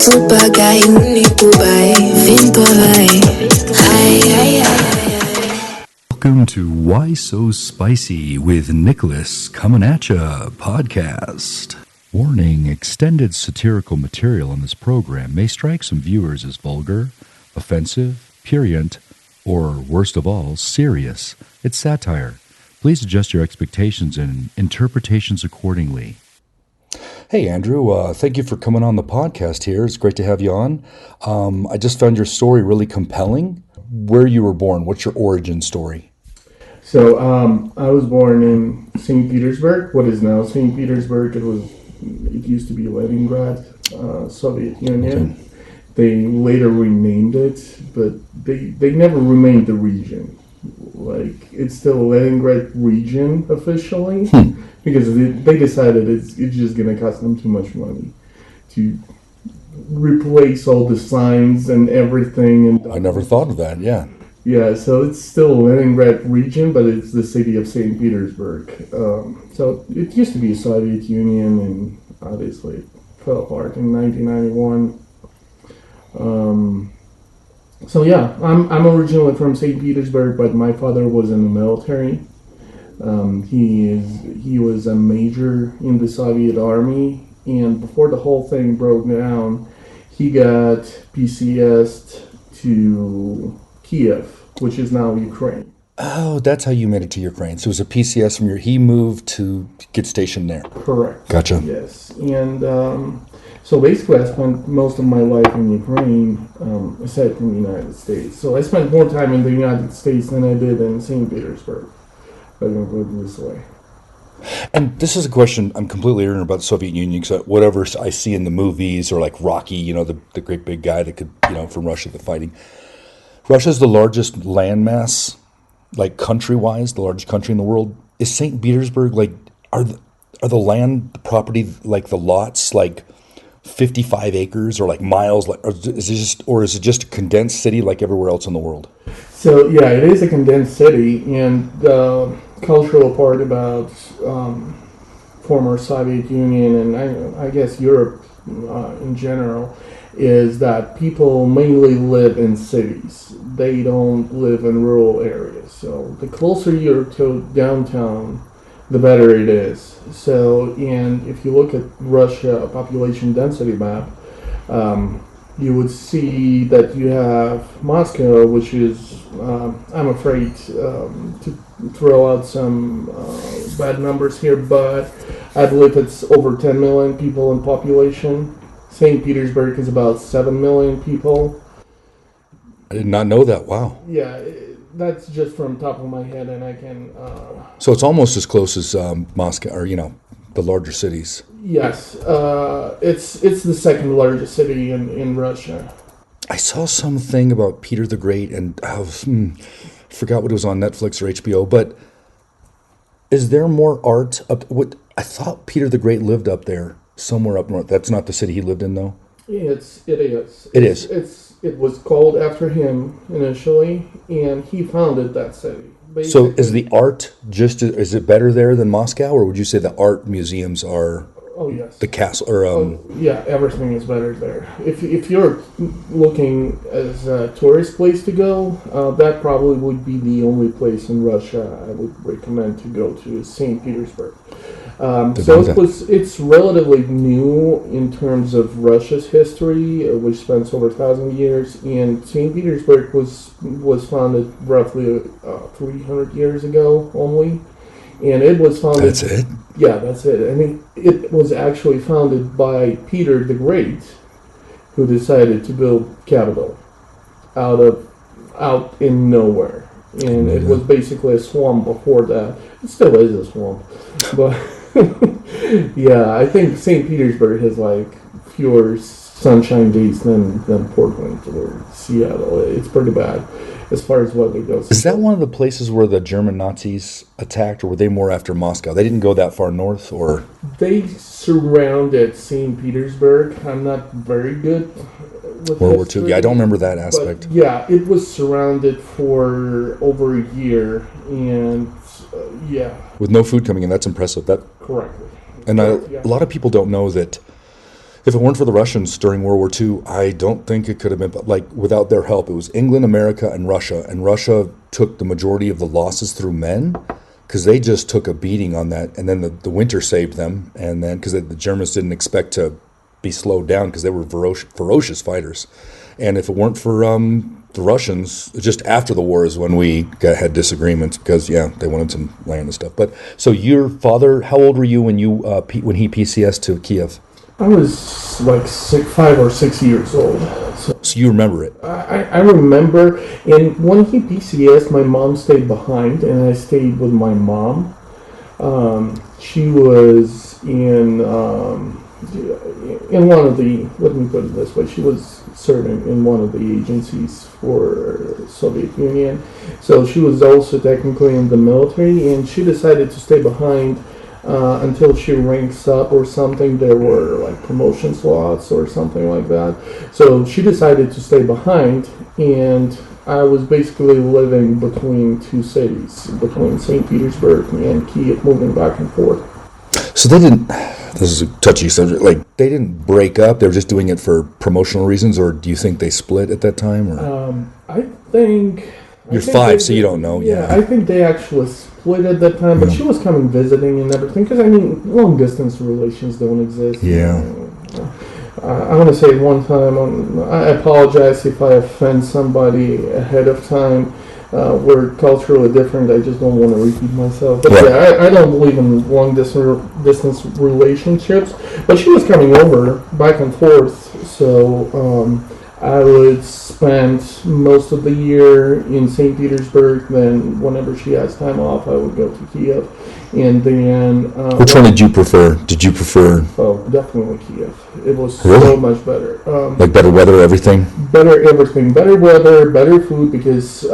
Tu bagay, uniqure bay, vin pa bay. Ay. Welcome to Why So Spicy with Nicholas coming at ya podcast. Warning, extended satirical material on this program may strike some viewers as vulgar, offensive, prurient, or, worst of all, serious. It's satire. Please adjust your expectations and interpretations accordingly. Hey, Andrew, thank you for coming on the podcast here. It's great to have you on. I just found your story really compelling. Where you were born, what's your origin story? So I was born in St. Petersberg, what is now St. Petersburg. It used to be Leningrad, Soviet Union. Okay. They later renamed it, but they never renamed the region. Like, it's still Leningrad region officially, because they decided it's just going to cost them too much money to replace all the signs and everything. And I never thought of that, yeah. Yeah, so it's still Leningrad region, but it's the city of St. Petersburg. So it used to be a Soviet Union, and obviously it fell apart in 1991. So yeah, I'm originally from St. Petersburg, but my father was in the military. He was a major in the Soviet army, and before the whole thing broke down, he got PCS'd to Kyiv, which is now Ukraine. Oh, that's how you made it to Ukraine. So it was a PCS from he moved to get stationed there. Correct. Gotcha. Yes, and so basically I spent most of my life in Ukraine, aside from the United States. So I spent more time in the United States than I did in St. Petersburg. I can put it this way. And this is a question I'm completely ignorant about the Soviet Union, because whatever I see in the movies, or like Rocky, the great big guy that could, from Russia, the fighting. Russia's the largest landmass, like country-wise, the largest country in the world. Is St. Petersburg, like, are the land, the property, like the lots, like 55 acres or like miles, like, or is it just a condensed city like everywhere else in the world? So yeah, it is a condensed city, and the cultural part about former Soviet Union and I guess Europe in general is that people mainly live in cities. They don't live in rural areas. So the closer you're to downtown, the better it is. So, and if you look at Russia population density map, you would see that you have Moscow, which is, I'm afraid to throw out some bad numbers here, but I believe it's over 10 million people in population. St. Petersburg is about 7 million people. I did not know that. Wow. Yeah, that's just from top of my head, and I can... So it's almost as close as Moscow, or, the larger cities. Yes, it's the second largest city in Russia. I saw something about Peter the Great, and I forgot what it was on Netflix or HBO, but is there more art up... I thought Peter the Great lived up there. Somewhere up north. That's not the city he lived in, though? It is. It was called after him initially, and he founded that city. Basically. So is the art is it better there than Moscow, or would you say the art museums are... Oh, yes. The castle, or... yeah, everything is better there. If you're looking as a tourist place to go, that probably would be the only place in Russia I would recommend to go to, is St. Petersburg. It's relatively new in terms of Russia's history, which spans over 1,000 years, and St. Petersburg was founded roughly 300 years ago only, and it was founded... That's it? Yeah, that's it. I mean, it was actually founded by Peter the Great, who decided to build capital out in nowhere, and it was basically a swamp before that. It still is a swamp, but... yeah, I think St. Petersburg has like fewer sunshine days than Portland or Seattle. It's pretty bad as far as weather goes. Is that one of the places where the German Nazis attacked, or were they more after Moscow? They didn't go that far north, or? They surrounded St. Petersburg. I'm not very good with World War II. Yeah, I don't remember that aspect. But yeah, it was surrounded for over a year, and yeah. With no food coming in, that's impressive. Correctly. And a lot of people don't know that If it weren't for the Russians during World War II, I don't think it could have been, like, without their help. It was England, America, and Russia took the majority of the losses through men, because they just took a beating on that, and then the winter saved them, and then, because the Germans didn't expect to be slowed down, because they were ferocious fighters. And if it weren't for the Russians, just after the war is when we had disagreements, because, they wanted some land and stuff. But, so your father, how old were you when he PCS to Kyiv? I was like 5 or 6 years old. So you remember it? I remember, and when he PCS, my mom stayed behind, and I stayed with my mom. She was in one of the, let me put it this way, she was serving in one of the agencies for Soviet Union. So she was also technically in the military, and she decided to stay behind until she ranks up or something. There were like promotion slots or something like that. So she decided to stay behind, and I was basically living between two cities, between St. Petersburg and Kyiv, moving back and forth. So they didn't, this is a touchy subject, like, they didn't break up, they were just doing it for promotional reasons, or do you think they split at that time? Or? I think... You're 5, so you don't know. Yeah, I think they actually split at that time, but she was coming visiting and everything, because, I mean, long-distance relations don't exist. Yeah. I want to say one time, I apologize if I offend somebody ahead of time. We're culturally different. I just don't want to repeat myself. But I don't believe in long-distance relationships. But she was coming over back and forth, so I would spend most of the year in St. Petersburg. Then whenever she has time off, I would go to Kyiv. And then... which one did you prefer? Did you prefer... Oh, definitely Kyiv. It was so much better. Like better weather, everything? Better everything. Better weather, better food, because,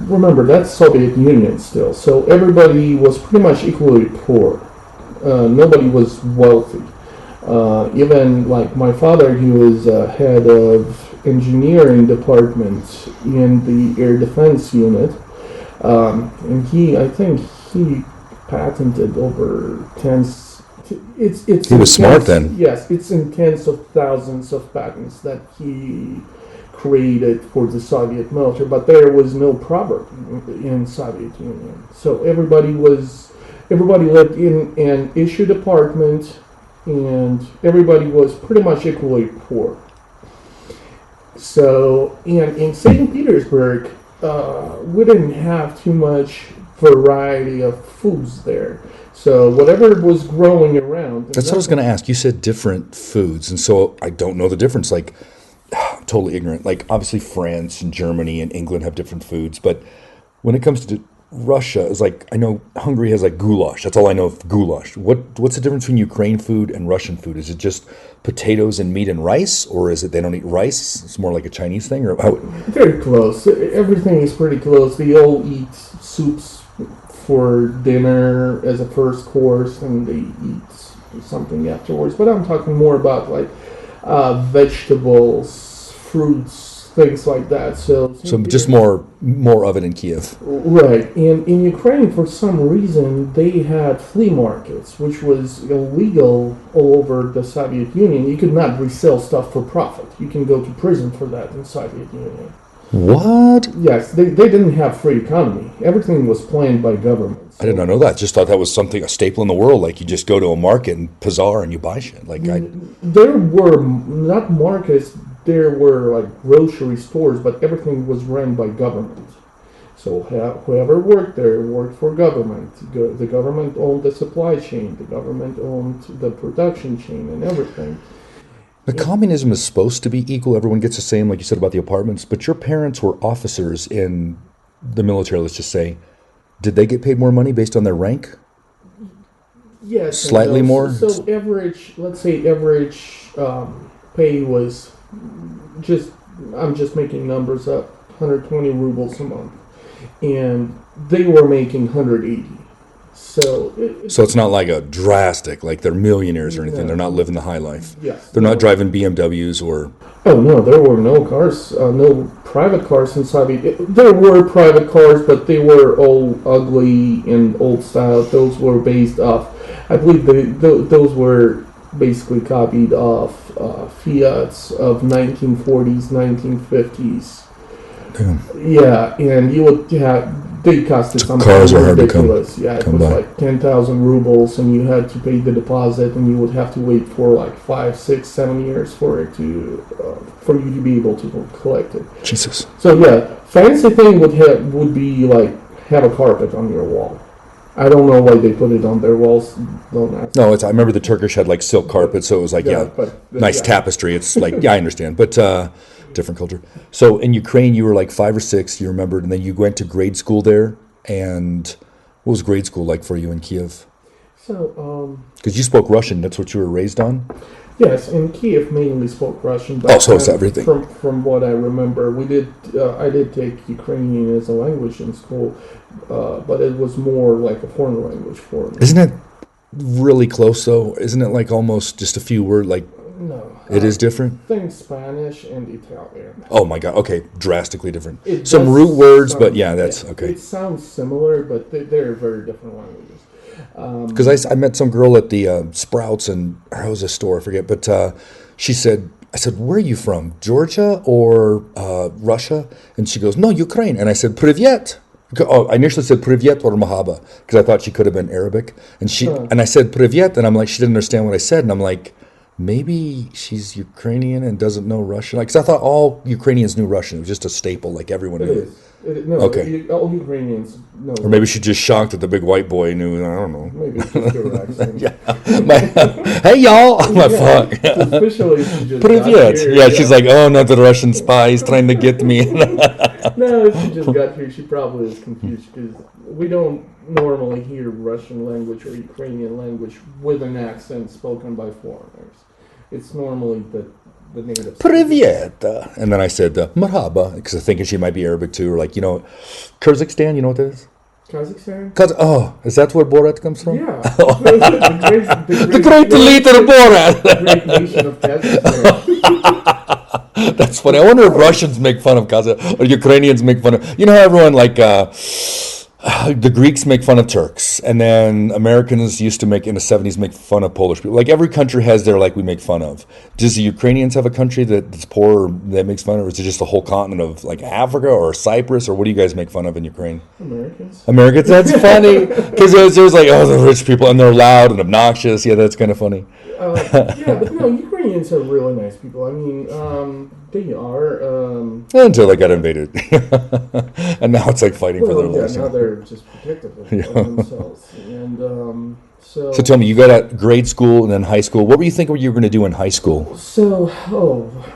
remember, that's Soviet Union still. So everybody was pretty much equally poor. Nobody was wealthy. Even, like, my father, he was head of engineering department in the air defense unit. And I think he patented over tens. He was smart then. Yes, it's in tens of thousands of patents that he created for the Soviet military, but there was no proverb in Soviet Union. So everybody lived in an issue department, and everybody was pretty much equally poor. So, and in St. Petersburg, we didn't have too much variety of foods there. So whatever was growing around. That's what I was going to ask. You said different foods, and so I don't know the difference. Like, I'm totally ignorant. Like, obviously France and Germany and England have different foods, but when it comes to Russia, it's like, I know Hungary has like goulash. That's all I know of goulash. What's the difference between Ukraine food and Russian food? Is it just potatoes and meat and rice, or is it they don't eat rice? It's more like a Chinese thing, or how? Very close. Everything is pretty close. They all eat soups for dinner as a first course, and they eat something afterwards. But I'm talking more about like vegetables, fruits, things like that. So just more of it in Kyiv. Right. And in Ukraine, for some reason, they had flea markets, which was illegal all over the Soviet Union. You could not resell stuff for profit. You can go to prison for that in Soviet Union. What? Yes, they didn't have free economy. Everything was planned by governments. I did not know that. Just thought that was a staple in the world. Like, you just go to a market and bazaar and you buy shit. Like, there were not markets. There were like grocery stores, but everything was run by government. So whoever worked there worked for government. The government owned the supply chain. The government owned the production chain and everything. The communism is supposed to be equal. Everyone gets the same, like you said about the apartments. But your parents were officers in the military, let's just say. Did they get paid more money based on their rank? Yes. Slightly more? So average, let's say average pay was I'm just making numbers up, 120 rubles a month. And they were making 180. So it's not like a drastic, like they're millionaires or anything. No. They're not living the high life. Yes. They're not driving BMWs or... Oh, no, there were no cars, no private cars in Soviet. There were private cars, but they were all ugly and old style. Those were based off, I believe those were basically copied off Fiats of 1940s, 1950s. Damn. Yeah, and you would have, they costed something Cars are hard to ridiculous. Yeah, it come was by. like 10,000 rubles, and you had to pay the deposit, and you would have to wait for like 5, 6, 7 years for it to, for you to be able to collect it. Jesus. So yeah, fancy thing would be like have a carpet on your wall. I don't know why they put it on their walls. Don't ask. No, I remember the Turkish had like silk carpet, so it was like, nice tapestry. It's like, yeah, I understand, but different culture. So in Ukraine, you were like 5 or 6, you remembered, and then you went to grade school there. And what was grade school like for you in Kyiv? So, Because you spoke Russian, that's what you were raised on? yes, in Kyiv mainly spoke Russian. But Oh, so it's everything. From what I remember, I did take Ukrainian as a language in school, but it was more like a foreign language for me. Isn't it really close though? Isn't it like almost just a few words? Like No. it is different? Think Spanish and Italian. Oh my God. Okay, drastically different. It Some does root words, sound- but yeah, that's okay. It sounds similar, but they're very different languages. Because I met some girl at the Sprouts and or it was a store, I forget, but she said, I said, where are you from? Georgia or Russia? And she goes, no, Ukraine. And I said, Privyet. Oh, I initially said Privyet or Mahaba because I thought she could have been Arabic. And and I said Privyet, and I'm like, she didn't understand what I said. And I'm like, maybe she's Ukrainian and doesn't know Russian. Because I thought all Ukrainians knew Russian. It was just a staple, like everyone It knew. is. No, Okay. all Ukrainians know. Or maybe she's just shocked that the big white boy knew. I don't know. Maybe it's just your accent. Hey y'all, my Yeah, fuck. especially if she just Privyet. got here. Yeah, she's like, oh, not the Russian spy. He's trying to get me. No, if she just got here, she probably is confused because we don't normally hear Russian language or Ukrainian language with an accent spoken by foreigners. It's normally the native. Privyet. And then I said, marhaba, because I'm thinking she might be Arabic too, or like, Kyrgyzstan, you know what that is? Kazakhstan? Oh, is that where Borat comes from? Yeah. The great leader Borat. great nation of Kazakhstan. That's funny. I wonder if Russians make fun of Kazakh or Ukrainians make fun of. You know how everyone like the Greeks make fun of Turks, and then Americans used to make in the 70s make fun of Polish people. Like every country has their like we make fun of. Does the Ukrainians have a country that's poor that makes fun of, or is it just the whole continent of like Africa or Cyprus, or what do you guys make fun of in Ukraine? Americans. That's funny because there's like the rich people and they're loud and obnoxious. Yeah, that's kind of funny. Yeah, but no, Ukrainians are really nice people. I mean, they are. Until they got invaded, and now it's like fighting for their lives. Now they're just protective of themselves. And so tell me, you got at grade school and then high school. What were you thinking you were going to do in high school? So,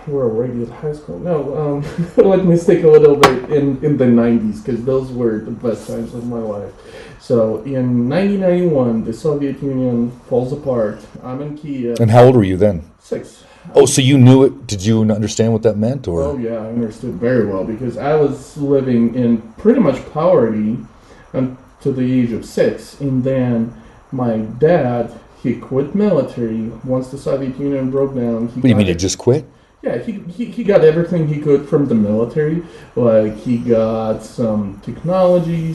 we're already at high school. No, let me stick a little bit in the 90s because those were the best times of my life. So in 1991, the Soviet Union falls apart. I'm in Kyiv. And how old were you then? 6. Oh, so you knew it. Did you understand what that meant? Or? Oh, yeah, I understood very well because I was living in pretty much poverty until the age of 6. And then my dad, he quit military once the Soviet Union broke down. What do you mean, he just quit? Yeah, he got everything he could from the military. Like he got some technology,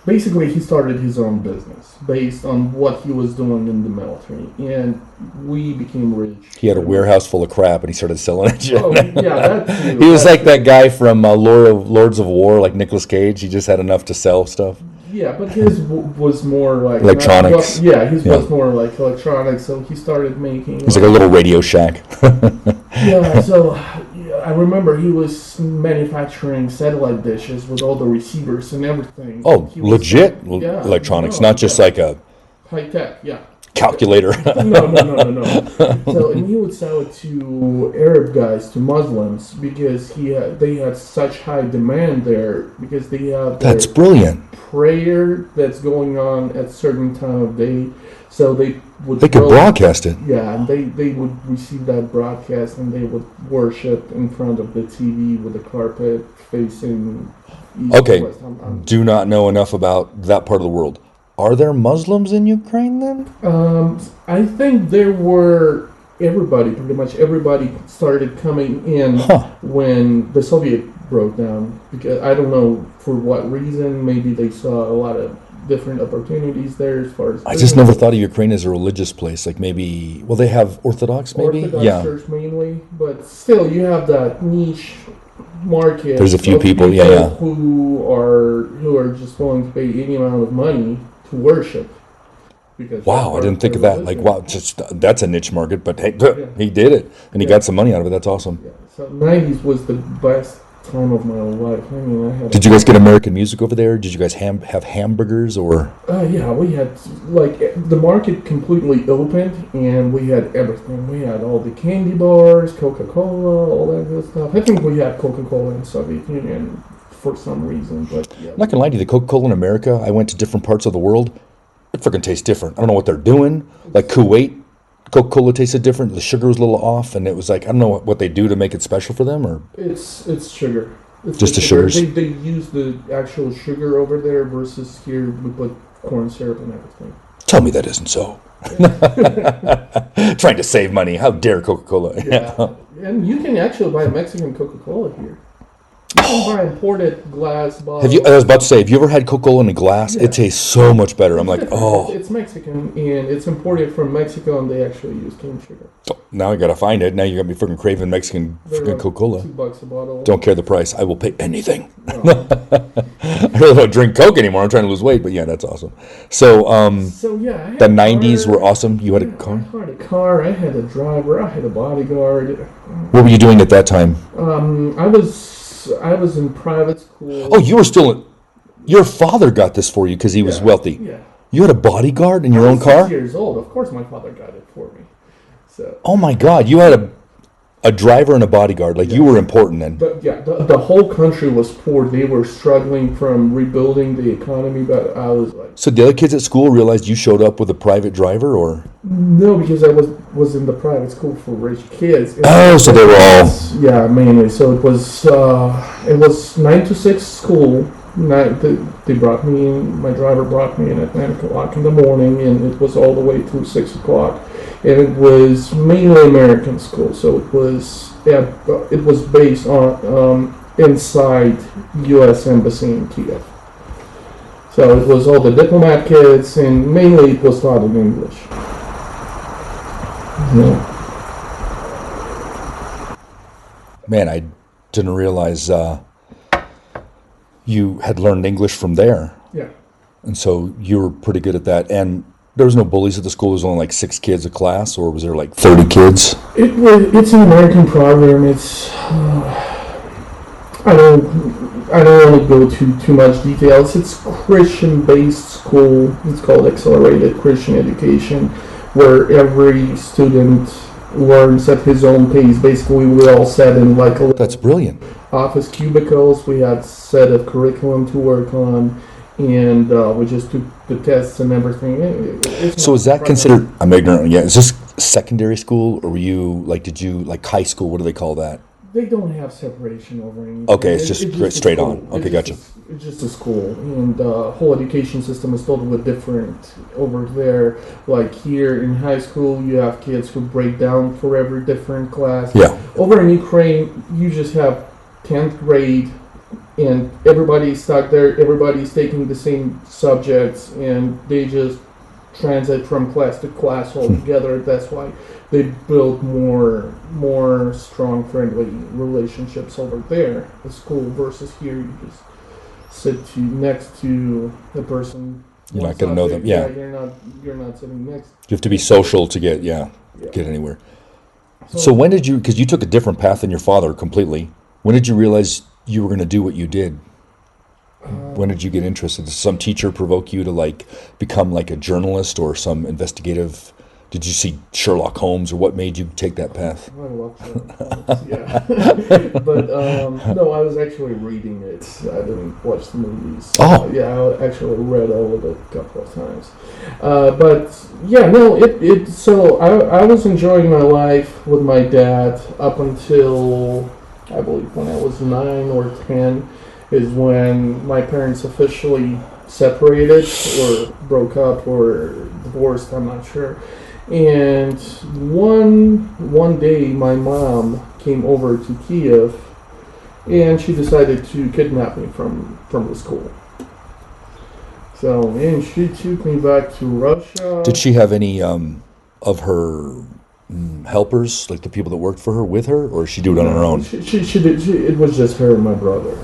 basically he started his own business based on what he was doing in the military, and we became rich. He had a warehouse full of crap, and he started selling it. Oh, yeah, that too. He was like that guy from Lords of War, like Nicolas Cage. He just had enough to sell stuff. Yeah, but his was more like electronics. His was more like electronics. So he started making. He's like a little Radio Shack. Yeah, so I remember he was manufacturing satellite dishes with all the receivers and everything. Oh, legit electronics, not just like a high tech. Yeah. Calculator. No. So, and he would sell it to Arab guys, to Muslims, because they had such high demand there because they have. That's brilliant. Prayer that's going on at certain time of day, so they could broadcast it. Yeah, and they would receive that broadcast and they would worship in front of the TV with the carpet facing east. Okay, west. do not know enough about that part of the world. Are there Muslims in Ukraine then? I think there were pretty much everybody started coming in when the Soviet broke down, because I don't know for what reason. Maybe they saw a lot of different opportunities there as far as. I just never thought of Ukraine as a religious place. Like maybe, well, they have Orthodox, maybe. Orthodox Church mainly, but still, you have that niche market. There's a few of people, who are just willing to pay any amount of money to worship. Because Wow, I didn't think of that. Like, wow, that's a niche market, but hey, he did it, and he got some money out of it. That's awesome. Yeah. So '90s was the best time of my life. I mean, I had. Did you guys get American music over there? Did you guys have hamburgers or? Yeah, we had like the market completely opened, and we had everything. We had all the candy bars, Coca-Cola, all that good stuff. I think we had Coca-Cola in Soviet Union for some reason, but yeah. I'm not gonna lie to you, the Coca-Cola in America, I went to different parts of the world. It freaking tastes different. I don't know what they're doing. Like Kuwait, Coca-Cola tasted different. The sugar was a little off, and it was like I don't know what they do to make it special for them, or it's sugar. It's just the sugars. They use the actual sugar over there versus here we put corn syrup and everything. Tell me that isn't so. Trying to save money. How dare Coca-Cola? Yeah, and you can actually buy Mexican Coca-Cola here. You can buy imported glass bottles. I was about to say, have you ever had Coca-Cola in a glass? Yeah. It tastes so much better. I'm like, oh. It's Mexican, and it's imported from Mexico, and they actually use cane sugar. Now I gotta find it. Now you're gonna be freaking craving Mexican They're freaking like Coca-Cola. $2 a bottle. Don't care the price. I will pay anything. I really don't drink Coke anymore. I'm trying to lose weight, but yeah, that's awesome. So, So yeah, I had the a '90s car. were awesome. You had a car. I had a car. I had a driver. I had a bodyguard. What were you doing at that time? I was in private school. Oh, you were still in. Your father got this for you because he was wealthy. Yeah. You had a bodyguard in your own car? 6 years old. Of course, my father got it for me. So. Oh my God! You had a driver and a bodyguard. Like you were important then. But yeah, the whole country was poor. They were struggling from rebuilding the economy. But I was like, So the other kids at school realized you showed up with a private driver, or? no, because I was in the private school for rich kids. Oh, so they were all. Yeah, mainly. So it was 9 to 6 school. They brought me in. My driver brought me in at 9 o'clock in the morning, and it was all the way through 6 o'clock. And it was mainly American school, so it was based on inside U.S. Embassy in Kyiv. So it was all the diplomat kids, and mainly it was taught in English. Yeah. Man, I didn't realize you had learned English from there. Yeah. And so you were pretty good at that. And there was no bullies at the school. There was only like 6 kids a class, or was there like 30 kids? It's an American program. It's I don't want to go to too much details. It's Christian-based school. It's called Accelerated Christian Education, where every student learns at his own pace. Basically, we all sat in like a That's brilliant. office cubicles. We had a set of curriculum to work on, and we just took the tests and everything. So is that considered, I'm ignorant, yeah, is this secondary school, or were you, like, did you, like high school, what do they call that? They don't have separation over anything. Okay, it's just straight on. School. Okay, gotcha. It's just a school, and the whole education system is totally different over there. Like here in high school, you have kids who break down for every different class. Yeah. Over in Ukraine, you just have 10th grade, and everybody's stuck there. Everybody's taking the same subjects, and they just transit from class to class altogether. That's why they build more strong, friendly relationships over there at school versus here. You just sit next to the person. You're not going to know them. Yeah. You're not sitting next. You have to be social to get anywhere. So when did you, because you took a different path than your father completely, when did you realize you were going to do what you did? When did you get interested? Did some teacher provoke you to like become like a journalist or some investigative? Did you see Sherlock Holmes, or what made you take that path? I love Sherlock Holmes, yeah. But no, I was actually reading it. I didn't watch the movies. Oh. Yeah, I actually read all of it a couple of times. But yeah, no, so I was enjoying my life with my dad up until, I believe, when I was 9 or 10 is when my parents officially separated or broke up or divorced, I'm not sure. And one day my mom came over to Kyiv, and she decided to kidnap me from the school. So, and she took me back to Russia. Did she have any of her helpers, like the people that worked for her, with her, or did she do it on her own? She did. It was just her and my brother.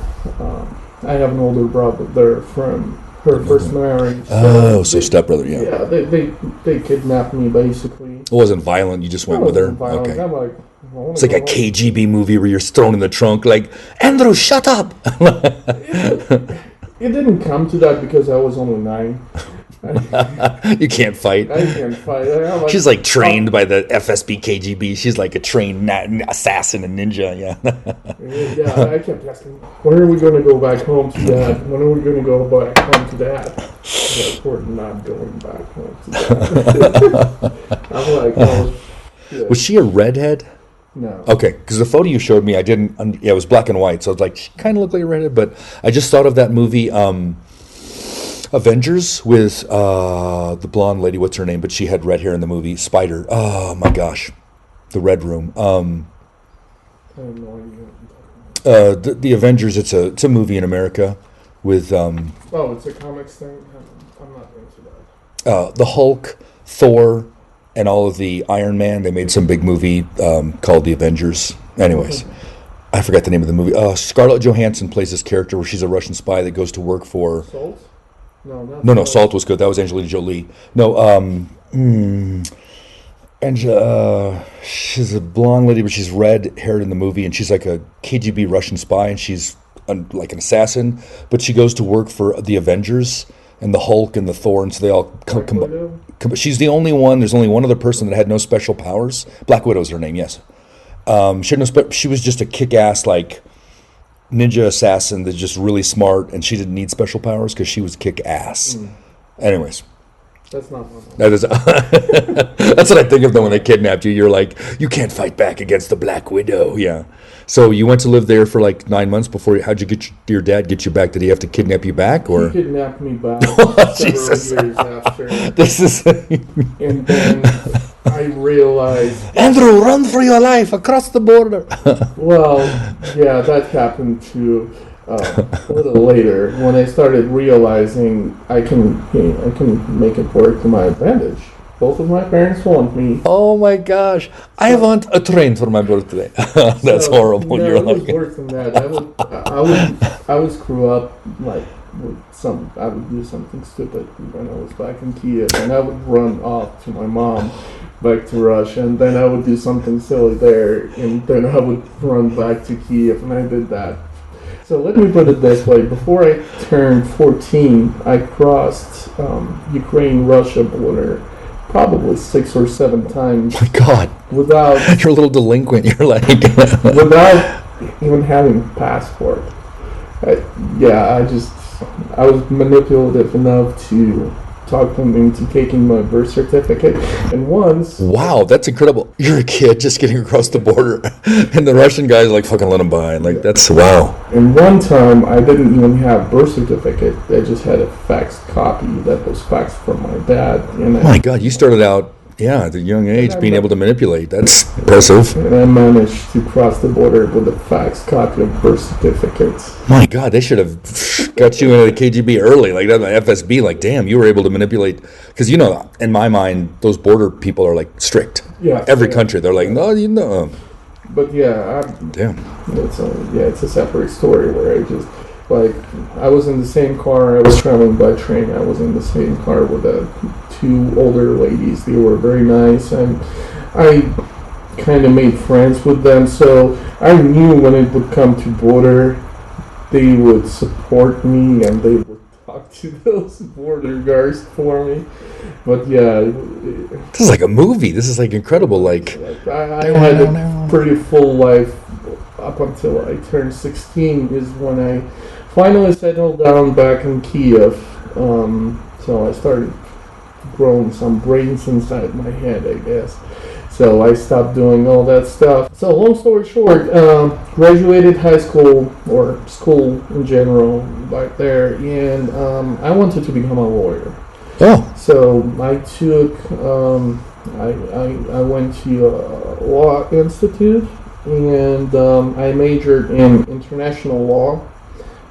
I have an older brother. They're from her first marriage. So stepbrother, yeah. Yeah, they kidnapped me basically. It wasn't violent. You just went with her. Violent. Okay. I'm like, It's like a KGB movie where you're thrown in the trunk, like Andrew, shut up. It didn't come to that because I was only 9. You can't fight. I can't fight. She's like trained by the FSB KGB. She's like a trained assassin and ninja. Yeah. Yeah, I kept asking, when are we going to go back home to Dad? When are we going to go back home to Dad? Like, we're not going back home to Dad. I'm like, oh, shit. Was she a redhead? No. Okay, because the photo you showed me, I didn't. Yeah, it was black and white, so it's like she kind of looked like a redhead. But I just thought of that movie, Avengers, with the blonde lady. What's her name? But she had red hair in the movie. Spider. Oh my gosh, the Red Room. I have no idea what you're talking about. The Avengers. It's a movie in America with. Oh, it's a comics thing. I'm not into that. The Hulk, Thor, and all of the Iron Man. They made some big movie called The Avengers. Anyways, I forgot the name of the movie. Scarlett Johansson plays this character where she's a Russian spy that goes to work for. Salt? No, not No, Salt was good. That was Angelina Jolie. No, she's a blonde lady, but she's red-haired in the movie, and she's like a KGB Russian spy, and she's like an assassin, but she goes to work for the Avengers and the Hulk and the Thor, and so they all come. She's the only one. There's only one other person that had no special powers. Black Widow's her name. Yes. She had no she was just a kick-ass like ninja assassin that's just really smart, and she didn't need special powers because she was kick-ass. Anyways. That's not one. That is. That's what I think of them when they kidnapped you. You're like, you can't fight back against the Black Widow. Yeah. So you went to live there for like 9 months before. How'd you get your dad get you back? Did he have to kidnap you back, or? He kidnapped me back Jesus. several years after. This is. And then I realized, Andrew, run for your life across the border. well, yeah, that happened too. A little later, when I started realizing I can make it work to my advantage. Both of my parents want me. Oh my gosh! I want a train for my birthday. That's horrible. No, You're it was like worse than that. I would screw up like with I would do something stupid when I was back in Kyiv, and I would run off to my mom back to Russia, and then I would do something silly there, and then I would run back to Kyiv, and I did that. So let me put it this way. Before I turned 14, I crossed Ukraine-Russia border probably 6 or 7 times. my God, without you're a little delinquent. You're like without even having a passport. I was manipulative enough to talk them into taking my birth certificate, and once. Wow, that's incredible. You're a kid just getting across the border, and the Russian guy's like, fucking let him by. Like, that's wow. And one time, I didn't even have birth certificate. I just had a faxed copy that was faxed from my dad. And My God, you started out, at a young age, being able to manipulate. That's impressive. And I managed to cross the border with a faxed copy of birth certificates. My God, they should have got you into the KGB early, like that, the FSB. Like, damn, you were able to manipulate. Because, in my mind, those border people are, like, strict. Yeah. Every country, they're like, no, But, Damn. It's a separate story where I was in the same car, I was traveling by train, I was in the same car with the 2 older ladies. They were very nice, and I kind of made friends with them, so I knew when it would come to border, they would support me, and they would talk to those border guards for me. But this is like a movie. This is like incredible. Like I had a pretty full life up until I turned 16 is when I finally settled down back in Kyiv. So I started growing some brains inside my head, I guess. So I stopped doing all that stuff. So long story short, graduated high school, or school in general, back there, and I wanted to become a lawyer. Oh. So I took, I went to a law institute, and I majored in international law,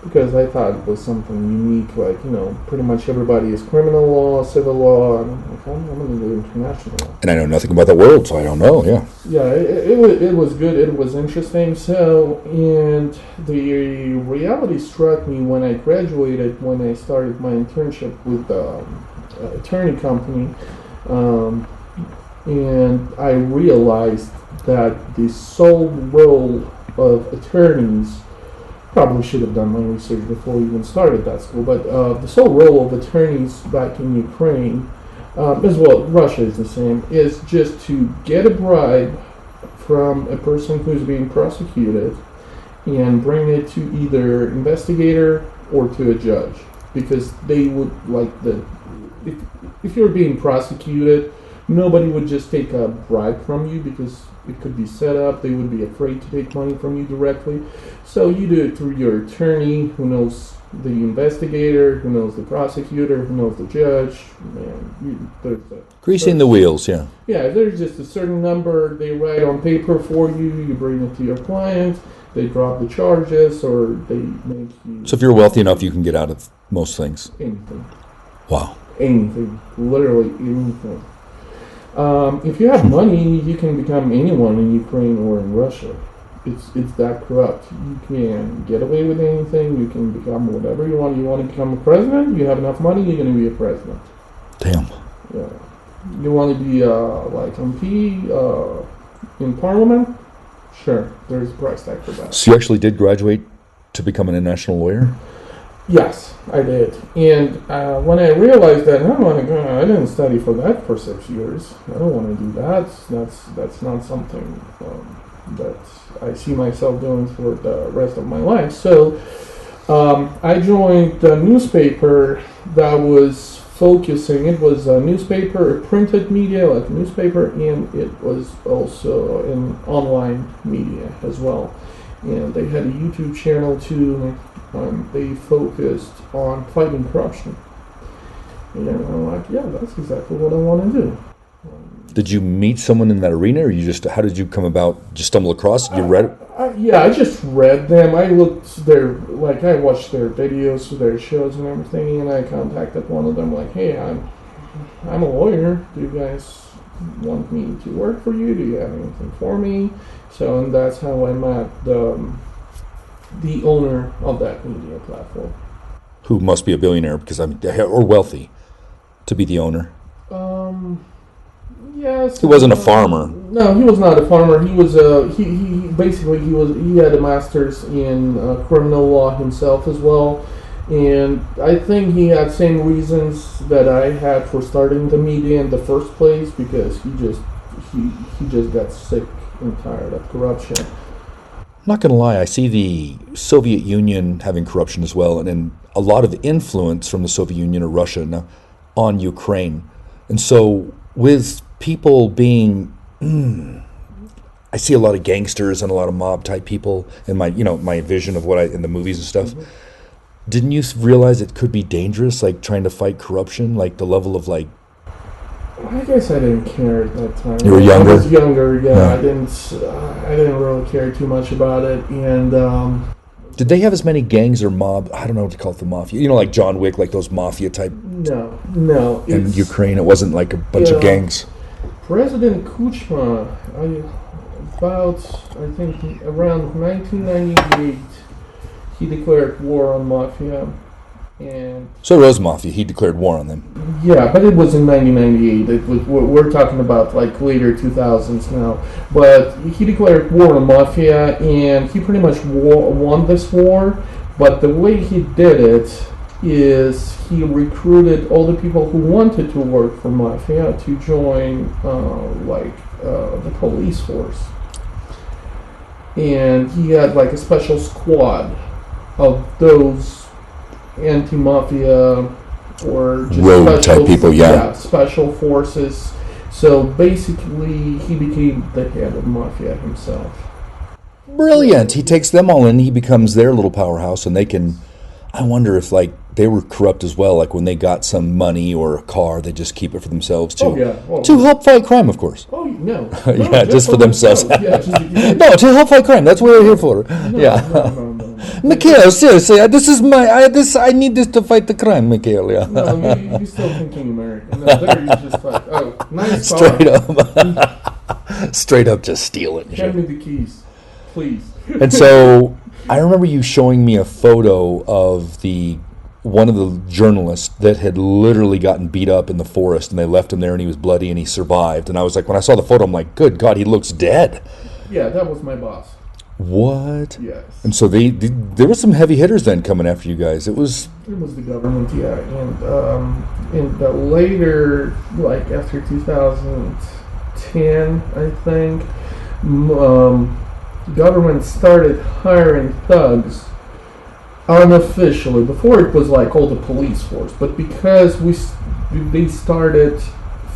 because I thought it was something unique. Like, pretty much everybody is criminal law, civil law, and I'm like, I'm going to do international law. And I know nothing about that world, so I don't know. Yeah. Yeah, it was good. It was interesting. So, and the reality struck me when I graduated, when I started my internship with the attorney company, and I realized that the sole role of attorneys, probably should have done my research before I even started that school, but the sole role of attorneys back in Ukraine, as well, Russia is the same, is just to get a bribe from a person who's being prosecuted and bring it to either investigator or to a judge, because they would if you're being prosecuted, nobody would just take a bribe from you because it could be set up. They would be afraid to take money from you directly. So you do it through your attorney, who knows the investigator, who knows the prosecutor, who knows the judge. Greasing the wheels, yeah. Yeah, there's just a certain number they write on paper for you. You bring it to your client. They drop the charges, or they make you... So if you're wealthy enough, you can get out of most things. Anything. Wow. Anything. Literally anything. If you have money, you can become anyone in Ukraine or in Russia. It's that corrupt. You can get away with anything. You can become whatever you want. You want to become a president? You have enough money, you're going to be a president. Damn. Yeah. You want to be like MP in Parliament? Sure. There's a price tag for that. So you actually did graduate to become an international lawyer? Yes, I did. And when I realized that, oh my God, I didn't study for that for 6 years. I don't want to do that. That's not something that I see myself doing for the rest of my life. So I joined a newspaper that was focusing. It was a newspaper, a printed media, like a newspaper, and it was also an online media as well. And they had a YouTube channel too. They focused on fighting corruption. And I'm like, yeah, that's exactly what I want to do. Did you meet someone in that arena, or how did you come about, just stumble across it? You read it? I just read them. I looked I watched their videos, their shows and everything, and I contacted one of them like, hey, I'm a lawyer. Do you guys want me to work for you? Do you have anything for me? So, and that's how I met the owner of that media platform. Who must be a billionaire, or wealthy, to be the owner. Yes. He wasn't a farmer. No, he was not a farmer. He was he had a master's in criminal law himself as well, and I think he had same reasons that I had for starting the media in the first place, because he just got sick and tired of corruption. I'm not going to lie, I see the Soviet Union having corruption as well, and a lot of influence from the Soviet Union or Russia now on Ukraine. And so with people being, I see a lot of gangsters and a lot of mob type people in my vision of in the movies and stuff. Mm-hmm. Didn't you realize it could be dangerous, like trying to fight corruption, like the level of like... I guess I didn't care at that time. You were younger? I was younger, yeah. I didn't really care too much about it. And did they have as many gangs or mob? I don't know what to call it, the mafia. Like John Wick, like those mafia type. No. In Ukraine, it wasn't like a bunch of gangs. President Kuchma, I think around 1998, he declared war on mafia. And so it was mafia. He declared war on them. Yeah, but it was in 1998. We're talking about like later 2000s now. But he declared war on mafia, and he pretty much won this war. But the way he did it is he recruited all the people who wanted to work for mafia to join the police force. And he had like a special squad of those anti-mafia or just rogue type people, special forces. So basically, he became the head of mafia himself. Brilliant. He takes them all in. He becomes their little powerhouse, and they can... I wonder if they were corrupt as well. Like when they got some money or a car, they just keep it for themselves too. To help fight crime, of course. Oh no. Yeah, just for themselves. No, to help fight crime. That's what they're here for. No. Mikhail, seriously, this is I need this to fight the crime, Mikhail. Yeah. No, you're still thinking American. No, there you're just like, oh, nice car. Straight up, straight up, just steal it. And Hand shit. me the keys, please. And so I remember you showing me a photo of one of the journalists that had literally gotten beat up in the forest, and they left him there, and he was bloody, and he survived. And I was like, when I saw the photo, I'm like, good God, he looks dead. Yeah, that was my boss. What? Yes. And so there were some heavy hitters then coming after you guys. It was the government, yeah, and in the later, like after 2010, I think, government started hiring thugs unofficially. Before it was like all the police force, but because they started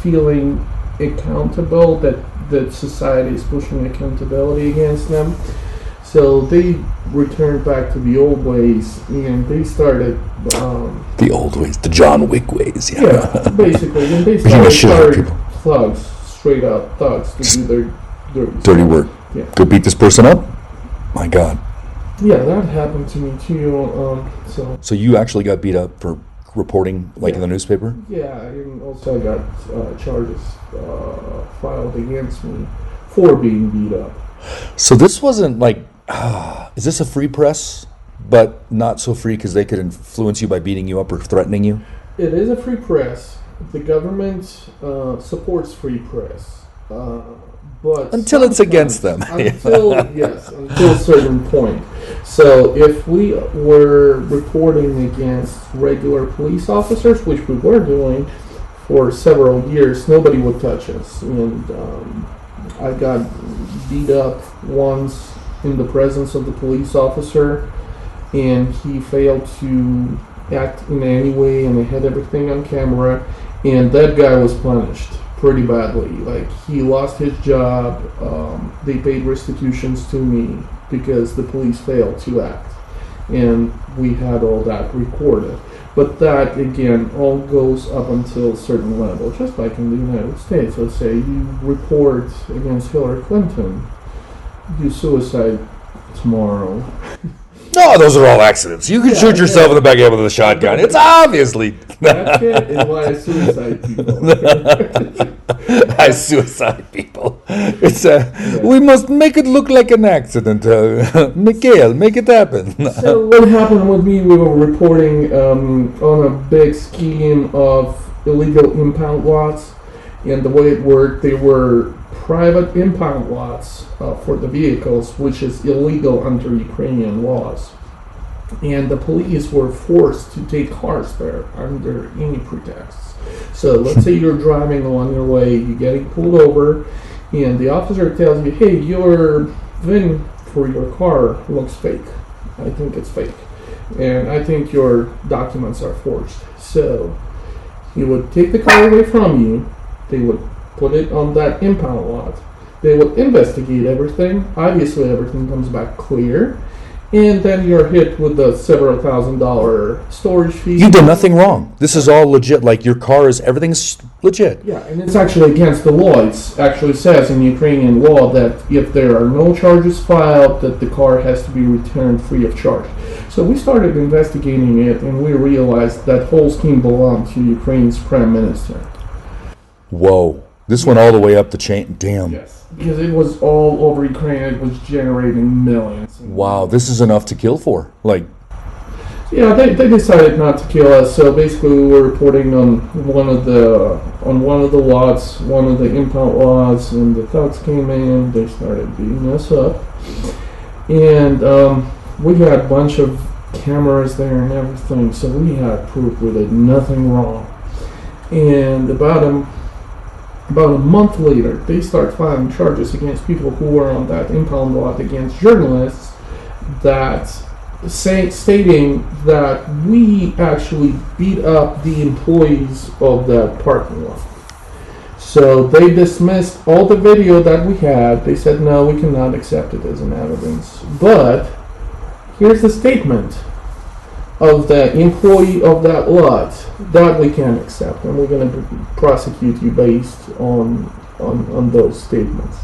feeling accountable, that society is pushing accountability against them. So they returned back to the old ways, and they started the old ways, the John Wick ways. yeah, basically. And they started thugs, straight up thugs, to do their dirty work. Yeah. Go beat this person up. My God. Yeah, that happened to me too. So you actually got beat up for reporting, like in the newspaper? Yeah, and also I got charges filed against me for being beat up. So this wasn't like, is this a free press, but not so free because they could influence you by beating you up or threatening you? It is a free press. The government supports free press. But until it's against them. Until a certain point. So if we were reporting against regular police officers, which we were doing for several years, nobody would touch us. And I got beat up once in the presence of the police officer, and he failed to act in any way, and I had everything on camera, and that guy was punished pretty badly. Like, he lost his job. They paid restitutions to me because the police failed to act, and we had all that recorded. But that, again, all goes up until a certain level, just like in the United States. Let's say you report against Hillary Clinton, you suicide tomorrow. No, those are all accidents. You can shoot yourself in the back of the head with a shotgun. It's obviously. That shit is why I suicide people. I suicide people. It's we must make it look like an accident. Mikhail, make it happen. So what happened with me, we were reporting on a big scheme of illegal impound lots, and the way it worked, they were private impound lots for the vehicles, which is illegal under Ukrainian laws. And the police were forced to take cars there under any pretexts. So let's say you're driving along your way, you're getting pulled over, and the officer tells you, hey, your VIN for your car looks fake. I think it's fake. And I think your documents are forged. So he would take the car away from you, they would put it on that impound lot, they would investigate everything, obviously everything comes back clear, and then you're hit with the several $1,000 storage fee. You did nothing wrong. This is all legit. Like, your car is, everything's legit. Yeah, and it's actually against the law. It actually says in Ukrainian law that if there are no charges filed, that the car has to be returned free of charge. So we started investigating it, and we realized that whole scheme belonged to Ukraine's prime minister. Whoa. This went all the way up the chain. Damn. Yes. Because it was all over Ukraine. It was generating millions. Wow, this is enough to kill for. Like, yeah, they decided not to kill us. So basically, we were reporting on one of the lots, one of the impound lots, and the thugs came in. They started beating us up, and we had a bunch of cameras there and everything. So we had proof we did nothing wrong. And about a month later, they start filing charges against people who were on that impound lot against journalists, that stating that we actually beat up the employees of that parking lot. So they dismissed all the video that we had. They said, no, we cannot accept it as an evidence. But here's the statement of the employee of that lot that we can accept, and we're going to prosecute you based on those statements.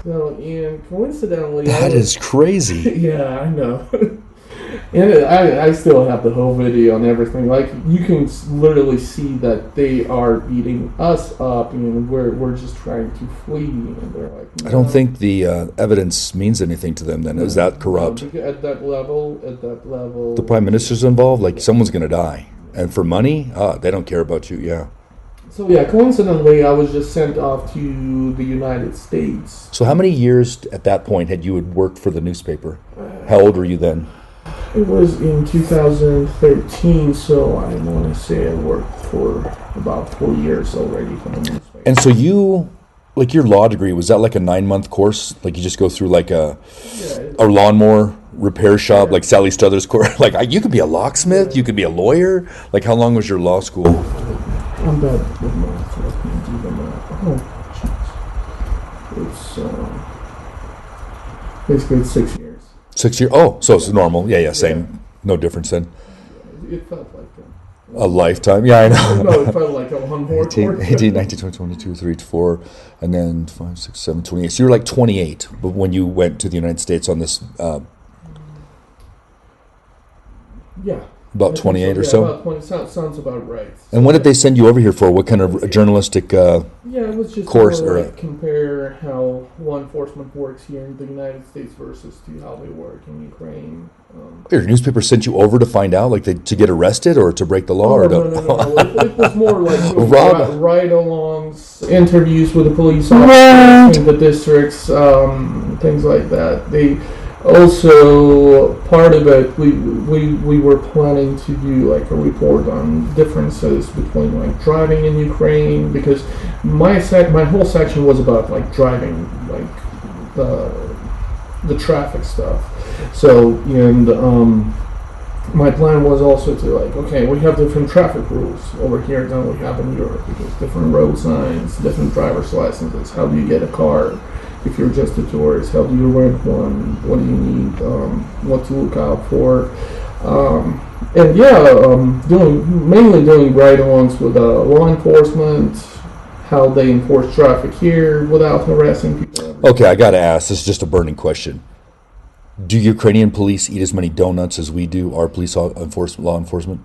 So, and coincidentally, That is crazy. yeah, I know. And I still have the whole video and everything. Like, you can literally see that they are beating us up, and we're just trying to flee. And they're like, I don't think the evidence means anything to them then. Is that corrupt? At that level, The prime minister's involved? Like, someone's going to die. And for money? They don't care about you, yeah. So, yeah, coincidentally, I was just sent off to the United States. So how many years at that point had you worked for the newspaper? How old were you then? It was in 2013, so I want to say I worked for about 4 years already for the newspaper. And so you, like your law degree, was that like a 9-month course? Like you just go through like a lawnmower repair shop, like Sally Struthers course? Like you could be a locksmith, you could be a lawyer. Like how long was your law school? I'm bad with math. Let me do the math. Oh, jeez. It's basically it's 6 years. 6 years? Oh, so it's normal. Yeah, same. Yeah. No difference then. It felt like a lifetime. Yeah, I know. No, it felt like a long more 18, 19, 20, 22, 3, 4, and then 5, 6, 7, 28. So you were like 28 but when you went to the United States on this. Yeah. About 28 or so? About 20. Sounds about right. And what did they send you over here for? What kind of journalistic it was just course? Or like compare how law enforcement works here in the United States versus to how they work in Ukraine. Your newspaper sent you over to find out, like to get arrested or to break the law? No. It was more like ride-alongs, interviews with the police officers in the districts, things like that. They also, part of it, we were planning to do like a report on differences between like driving in Ukraine, because my whole section was about like driving, like the traffic stuff. So, and my plan was also to like, okay, we have different traffic rules over here than we have in Europe, because different road signs, different driver's licenses. How do you get a car if you're just a tourist? How do you rent one? What do you need? What to look out for? And mainly doing ride-alongs with law enforcement, how they enforce traffic here without harassing people. Okay, I got to ask. This is just a burning question. Do Ukrainian police eat as many donuts as we do, our law enforcement?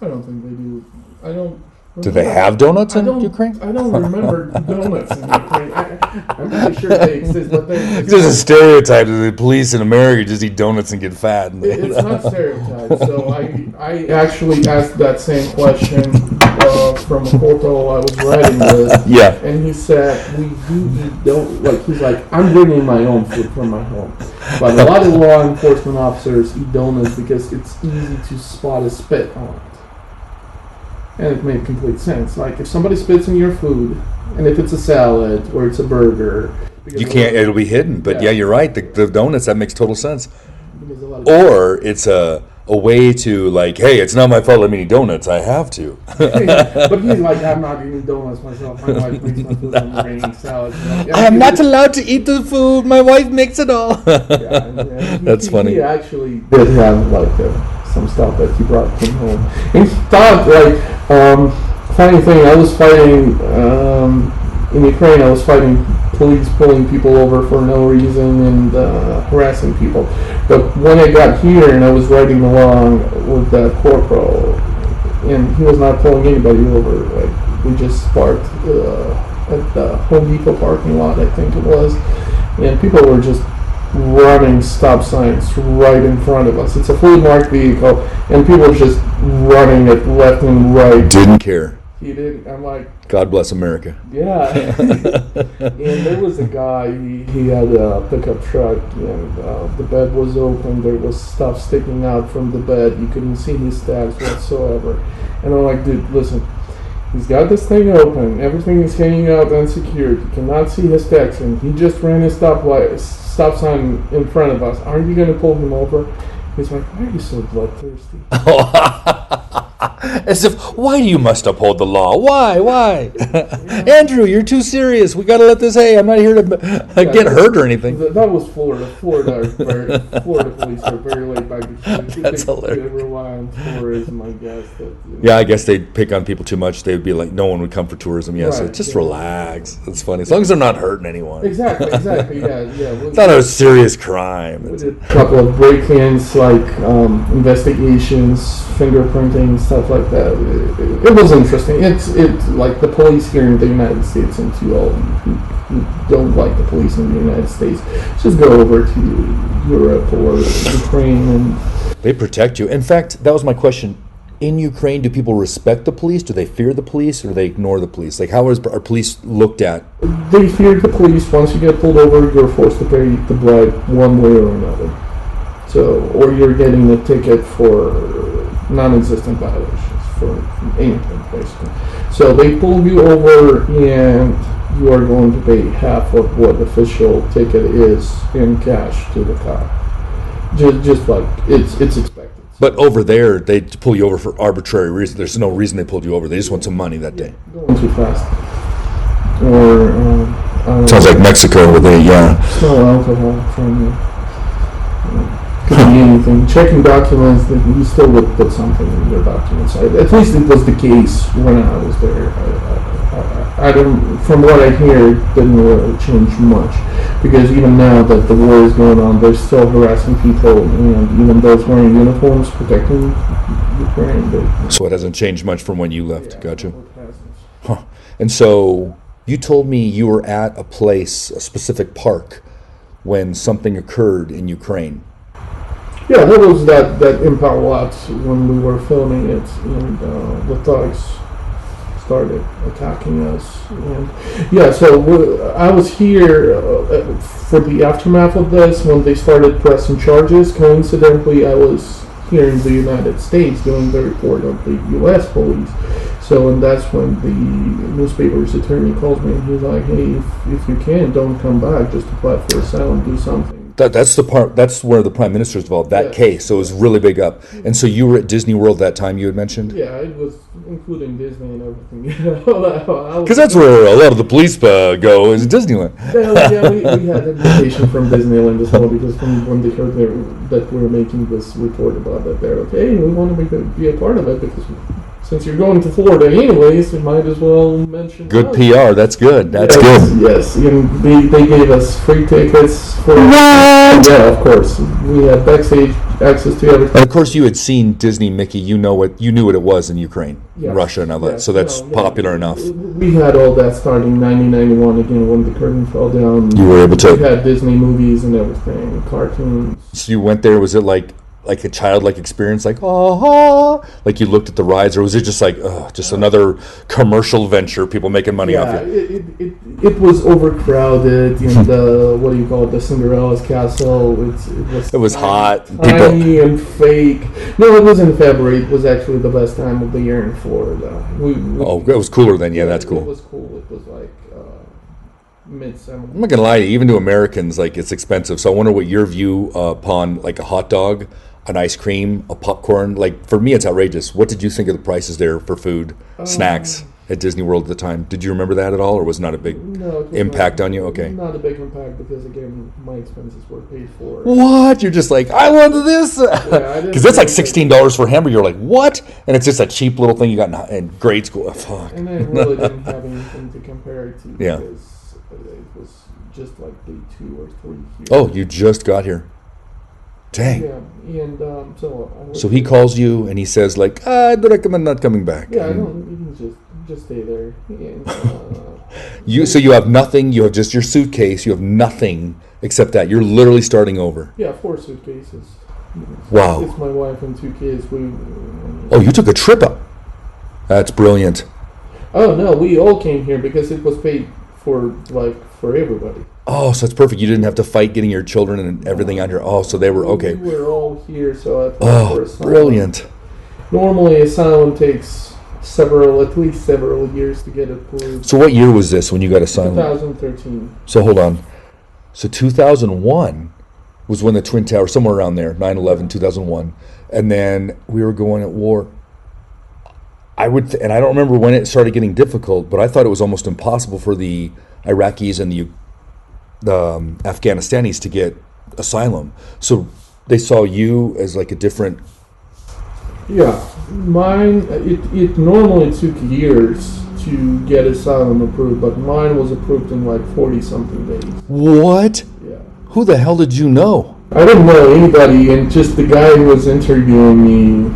I don't think they do. I don't. Do they have donuts in Ukraine? I don't remember donuts in Ukraine. I'm pretty sure they exist, but there's a stereotype that the police in America just eat donuts and get fat. It's not stereotyped. So I actually asked that same question from a corporal I was riding with. Yeah. And he said, we do eat donuts. Like, he's like, I'm bringing my own food from my home. But a lot of law enforcement officers eat donuts because it's easy to spot a spit on it. And it made complete sense. Like, if somebody spits in your food, and if it's a salad or it's a burger, you can't. It'll be hidden. But yeah, you're right. The donuts, that makes total sense. Or it's a way to like, hey, it's not my fault. I'm eating donuts. I have to. But he's like, I'm not eating donuts myself. My wife makes my food. I'm eating salads. I'm not allowed to eat the food. My wife makes it all. That's funny. He actually did have like some stuff that he brought from home. And he thought like, funny thing, I was fighting in Ukraine. I was fighting police pulling people over for no reason and harassing people. But when I got here and I was riding along with that corporal, and he was not pulling anybody over. Like, we just parked at the Home Depot parking lot, I think it was, and people were just running stop signs right in front of us. It's a fully marked vehicle, and people were just running it left and right. Didn't care. He didn't. I'm like, God bless America. Yeah. And there was a guy, he had a pickup truck, and the bed was open. There was stuff sticking out from the bed. You couldn't see his stabs whatsoever. And I'm like, dude, listen, he's got this thing open. Everything is hanging out unsecured. You cannot see his text, and he just ran his stop sign in front of us. Aren't you going to pull him over? He's like, why are you so bloodthirsty? As if, why do you must uphold the law? Why? Andrew, you're too serious. We got to let this. Hey, I'm not here to get hurt or anything. That was Florida. Florida police are very laid back. That's hilarious. They rely on tourism, I guess. Yeah, I guess they'd pick on people too much. They would be like, no one would come for tourism. Yeah, so Right, just yeah. relax. It's funny. As long as they're not hurting anyone. Exactly, yeah. It's not a serious crime. We did a couple of break-ins, like investigations, fingerprinting, stuff like that. It was interesting. It's like the police here in the United States, and to all who don't like the police in the United States, just go over to Europe or Ukraine and They protect you. In fact, that was my question. In Ukraine, do people respect the police? Do they fear the police, or do they ignore the police? Like, how are police looked at? they fear the police. Once you get pulled over, you're forced to pay the bribe one way or another. So, or you're getting a ticket for non-existent violations, for anything, basically. So they pull you over, and you are going to pay half of what the official ticket is in cash to the cop. Just like it's expected. But over there, they pull you over for arbitrary reason. There's no reason they pulled you over. They just want some money that day. Going too fast. Or Sounds like Mexico with smell alcohol from you. Could be anything. Checking documents, you still would put something in your documents. At least it was the case when I was there. I don't. From what I hear, it didn't really change much, because even now that the war is going on, they're still harassing people, and even those wearing uniforms protecting Ukraine. So it hasn't changed much from when you left. Yeah, Gotcha. it hasn't. Huh. And so you told me you were at a place, a specific park, when something occurred in Ukraine. Yeah, that was that impound lot when we were filming it, and the thugs started attacking us. And yeah, so I was here for the aftermath of this when they started pressing charges. Coincidentally, I was here in the United States doing the report of the U.S. police. So, and that's when the newspaper's attorney calls me, and he's like, "Hey, if you can, don't come back. Just apply for asylum, do something." That's the part. That's where the prime minister's involved. That case, so it was really big up. And so you were at Disney World that time. You had mentioned. Yeah, it was including Disney and everything. Because that's where a lot of the police go is Disneyland. Yeah, we had an invitation from Disneyland as well, because when they heard that we were making this report about that, they're like, "Hey, we want to be a part of it, because since you're going to Florida anyways, you might as well mention Good us." PR. That's good. That's good. Yes, and they gave us free tickets for. What? Yeah, of course. We had backstage access to everything. And of course, you had seen Disney Mickey. You knew what it was in Ukraine, Yes. Russia, and all that. Yes. So that's No, popular enough. We had all that starting 1991 again when the curtain fell down. You were able to. We had Disney movies and everything, cartoons. So you went there. Was it like a childlike experience, like like you looked at the rides, or was it just like just another commercial venture, people making money off you? It was overcrowded in the what do you call it, the Cinderella's castle. It was hot. Tiny and fake. No, it was in February. It was actually the best time of the year in Florida. It was cooler then. Yeah, that's It cool. was cool. It was like midsummer. I'm not gonna lie to you, even to Americans, like, it's expensive. So I wonder what your view upon like a hot dog, an ice cream, a popcorn. Like, for me, it's outrageous. What did you think of the prices there for food, snacks at Disney World at the time? Did you remember that at all, or was it not a big impact on you? Okay. Not a big impact, because again, my expenses were paid for. What? You're just like, I wanted this, I because that's like $16 for a hamburger. You're like, what? And it's just a cheap little thing you got in grade school. Oh, fuck. And I really didn't have anything to compare it to, Yeah. because it was just like day 2 or 3 here. Oh, you just got here. Dang. Yeah, and so I was So he calls you and he says, like, I'd recommend not coming back. Yeah, I And don't. You can just stay there. And, so you have nothing. You have just your suitcase. You have nothing except that. You're literally starting over. yeah, 4 suitcases. Wow. It's my wife and 2 kids. Oh, you took a trip up. That's brilliant. Oh no, we all came here because it was paid for, like, for everybody. Oh, so it's perfect. You didn't have to fight getting your children and everything out here. Oh, so they were okay. We were all here, so I applied for Oh, asylum. brilliant. Normally, asylum takes at least several years to get approved. So what year was this when you got asylum? 2013. So hold on. So 2001 was when the Twin Towers, somewhere around there, 9/11, 2001. And then we were going at war. I would, and I don't remember when it started getting difficult, but I thought it was almost impossible for the Iraqis and the Afghanistanis to get asylum. So they saw you as like a different. Yeah, mine. It normally took years to get asylum approved, but mine was approved in like 40-something days. What? Yeah. Who the hell did you know? I didn't know anybody, and just the guy who was interviewing me,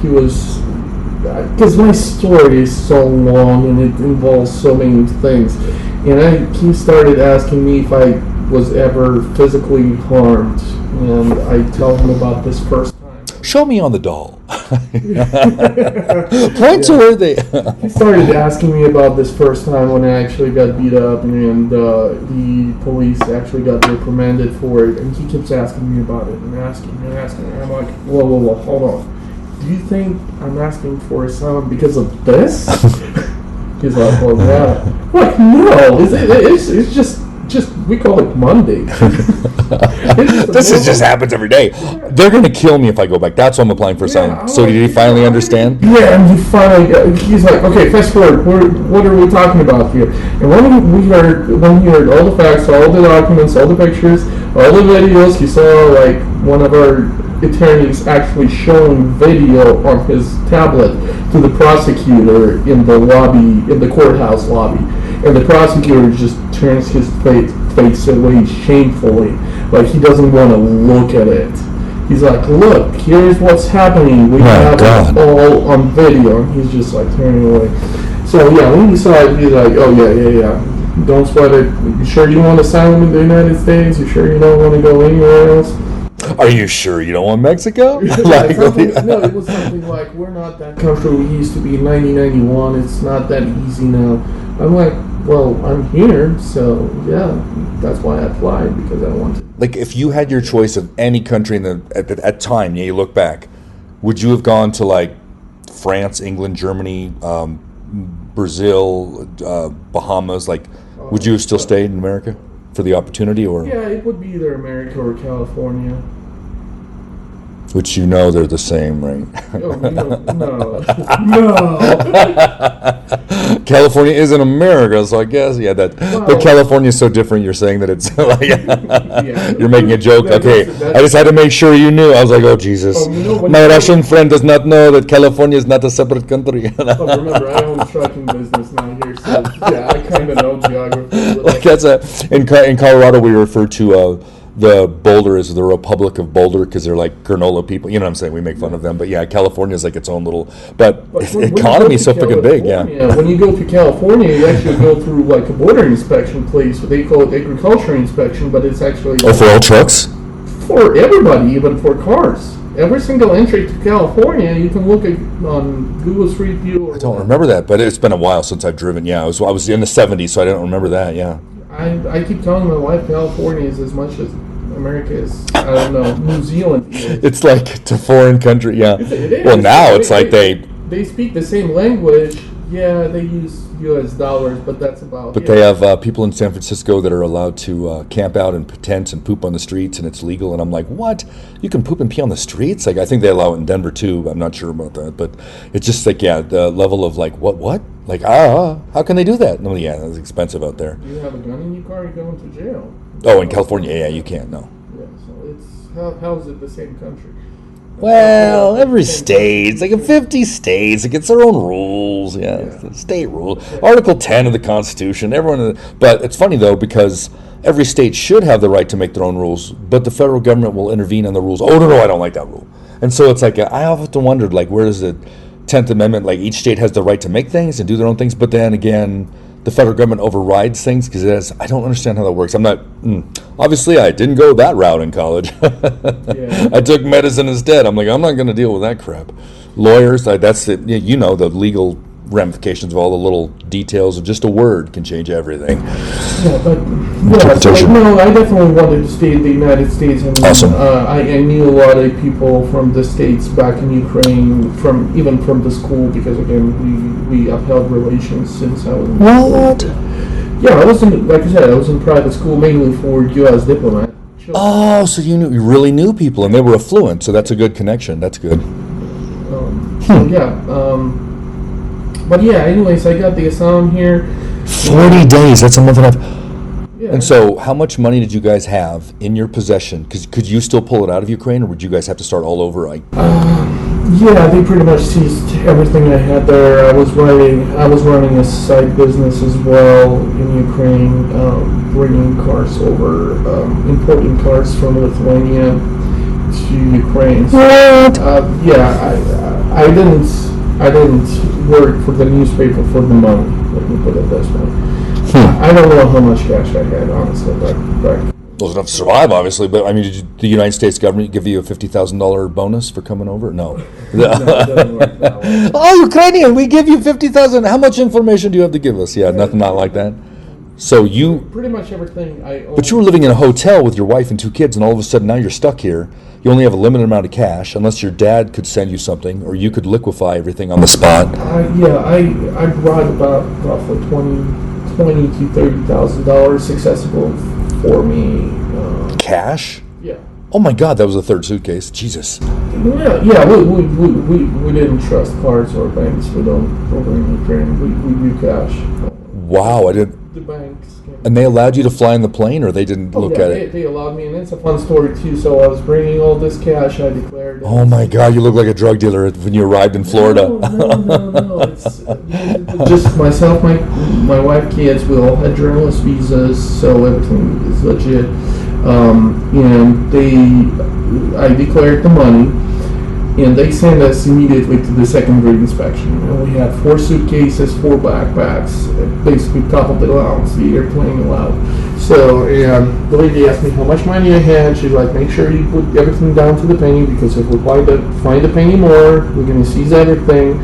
he was, because my story is so long and it involves so many things, and he started asking me if I was ever physically harmed, and I tell him about this first time. Show me on the doll. Point to where they. He started asking me about this first time when I actually got beat up, and the police actually got reprimanded for it, and he keeps asking me about it and asking and asking. And I'm like, whoa, hold on. Do you think I'm asking for asylum because of this? He's like, well, yeah. I'm like, no, it's just we call it Monday. This just happens every day. They're going to kill me if I go back. That's why I'm applying for asylum. So did he finally understand? Yeah, and he's like, okay, fast forward. What are we talking about here? And when he heard all the facts, all the documents, all the pictures, all the videos, he saw like one of our attorneys actually showing video on his tablet to the prosecutor in the lobby, in the courthouse lobby. And the prosecutor just turns his face away shamefully, like he doesn't want to look at it. He's like, look, here's what's happening. We have it all on video. And he's just like turning away. So yeah, when he saw it, he's like, oh yeah. Don't sweat it. You sure you don't want asylum in the United States? You sure you don't want to go anywhere else? Are you sure you don't want Mexico? No, it was something like, we're not that comfortable we used to be in 1991. It's not that easy now. I'm like, well, I'm here, so yeah, that's why I applied, because I want to. Like, if you had your choice of any country at time, you look back, would you have gone to like France, England, Germany, Brazil, Bahamas? Like, would you have still stayed in America for the opportunity, or? Yeah, it would be either America or California. Which they're the same, right? Oh, no. California isn't America, so I guess, but California is so different, you're saying that it's like, you're making a joke. Okay, I just had to make sure you knew. I was like, oh, Jesus. My Russian friend does not know that California is not a separate country. Remember, I own a trucking business now here, so yeah, I kind of know geography. Like in Colorado, we refer to the Boulder is the Republic of Boulder because they're like granola people. You know what I'm saying? We make fun of them. But yeah, California is like its own little... But economy is so freaking big, yeah. When you go to California, you actually go through like a border inspection place. They call it agriculture inspection, but it's actually... Oh, for all trucks? For everybody, even for cars. Every single entry to California, you can look at on Google Street View. I don't remember that, but it's been a while since I've driven. Yeah, I was in the 70s, so I don't remember that, yeah. I keep telling my wife California is as much as America is, I don't know, New Zealand is. It's like to foreign country, yeah. It is. Well, now it's like they speak the same language. Yeah, they use U.S. dollars, but that's about But they have people in San Francisco that are allowed to camp out and tent and poop on the streets, and it's legal. And I'm like, what? You can poop and pee on the streets? Like, I think they allow it in Denver, too. I'm not sure about that. But it's just like, yeah, the level of like, what? Like, how can they do that? No, yeah, it's expensive out there. You have a gun in your car, you're going to jail. Oh, in California, yeah, you can't, no. Yeah, so it's, how is it the same country? Well, every state, it's like in 50 states, it gets their own rules, It's the state rule. Article 10 of the Constitution, but it's funny though, because every state should have the right to make their own rules, but the federal government will intervene on the rules. Oh, no, I don't like that rule. And so it's like, I often wondered, like, where does the 10th Amendment, like each state has the right to make things and do their own things, but then again, the federal government overrides things because I don't understand how that works. I'm not, obviously I didn't go that route in college. I took medicine instead. I'm like, I'm not going to deal with that crap. Lawyers, that's it. The legal ramifications of all the little details of just a word can change everything. Yeah, but I definitely wanted to stay in the United States. I mean, awesome. I knew a lot of people from the States back in Ukraine, even from the school, because again, we upheld relations since I was in What? Yeah, I was in private school mainly for U.S. diplomat. Oh, so you really knew people, and they were affluent, so that's a good connection. That's good. But yeah, anyways, I got the asylum here. 40 days, that's a month and a half. Yeah. And so, how much money did you guys have in your possession? Because could you still pull it out of Ukraine, or would you guys have to start all over? Yeah, they pretty much seized everything I had there. I was running a side business as well in Ukraine, bringing cars over, importing cars from Lithuania to Ukraine. So, I didn't work for the newspaper for the money. Let me put it this way. I don't know how much cash I had, honestly, back. Those enough to survive, obviously, but I mean, did the United States government give you a $50,000 bonus for coming over? No. No, it doesn't work that way. Oh, Ukrainian, we give you 50,000. How much information do you have to give us? Yeah, nothing not like that. So you, Pretty much everything I own. but you were living in a hotel with your wife and 2 kids, and all of a sudden now you're stuck here. You only have a limited amount of cash, unless your dad could send you something, or you could liquefy everything on the spot. I brought about roughly $20,000 to $30,000 accessible for me. Cash? Yeah. Oh my God, that was the 3rd suitcase. Jesus. Yeah. We didn't trust cards or banks. We don't over in Ukraine. We do cash. Wow, I didn't. The banks. And they allowed you to fly in the plane, or they didn't look at it? They allowed me, and it's a fun story too. So I was bringing all this cash. I declared. Oh my God, you look like a drug dealer when you arrived in Florida. No. It's just myself, my wife, kids. We all had journalist visas, so everything is legit. And I declared the money, and they sent us immediately to the secondary inspection. And we had 4 suitcases, 4 backpacks, basically top of the allowance, the airplane allowed. So, and the lady asked me how much money I had. She's like, make sure you put everything down to the penny, because if we find a penny more, we're going to seize everything.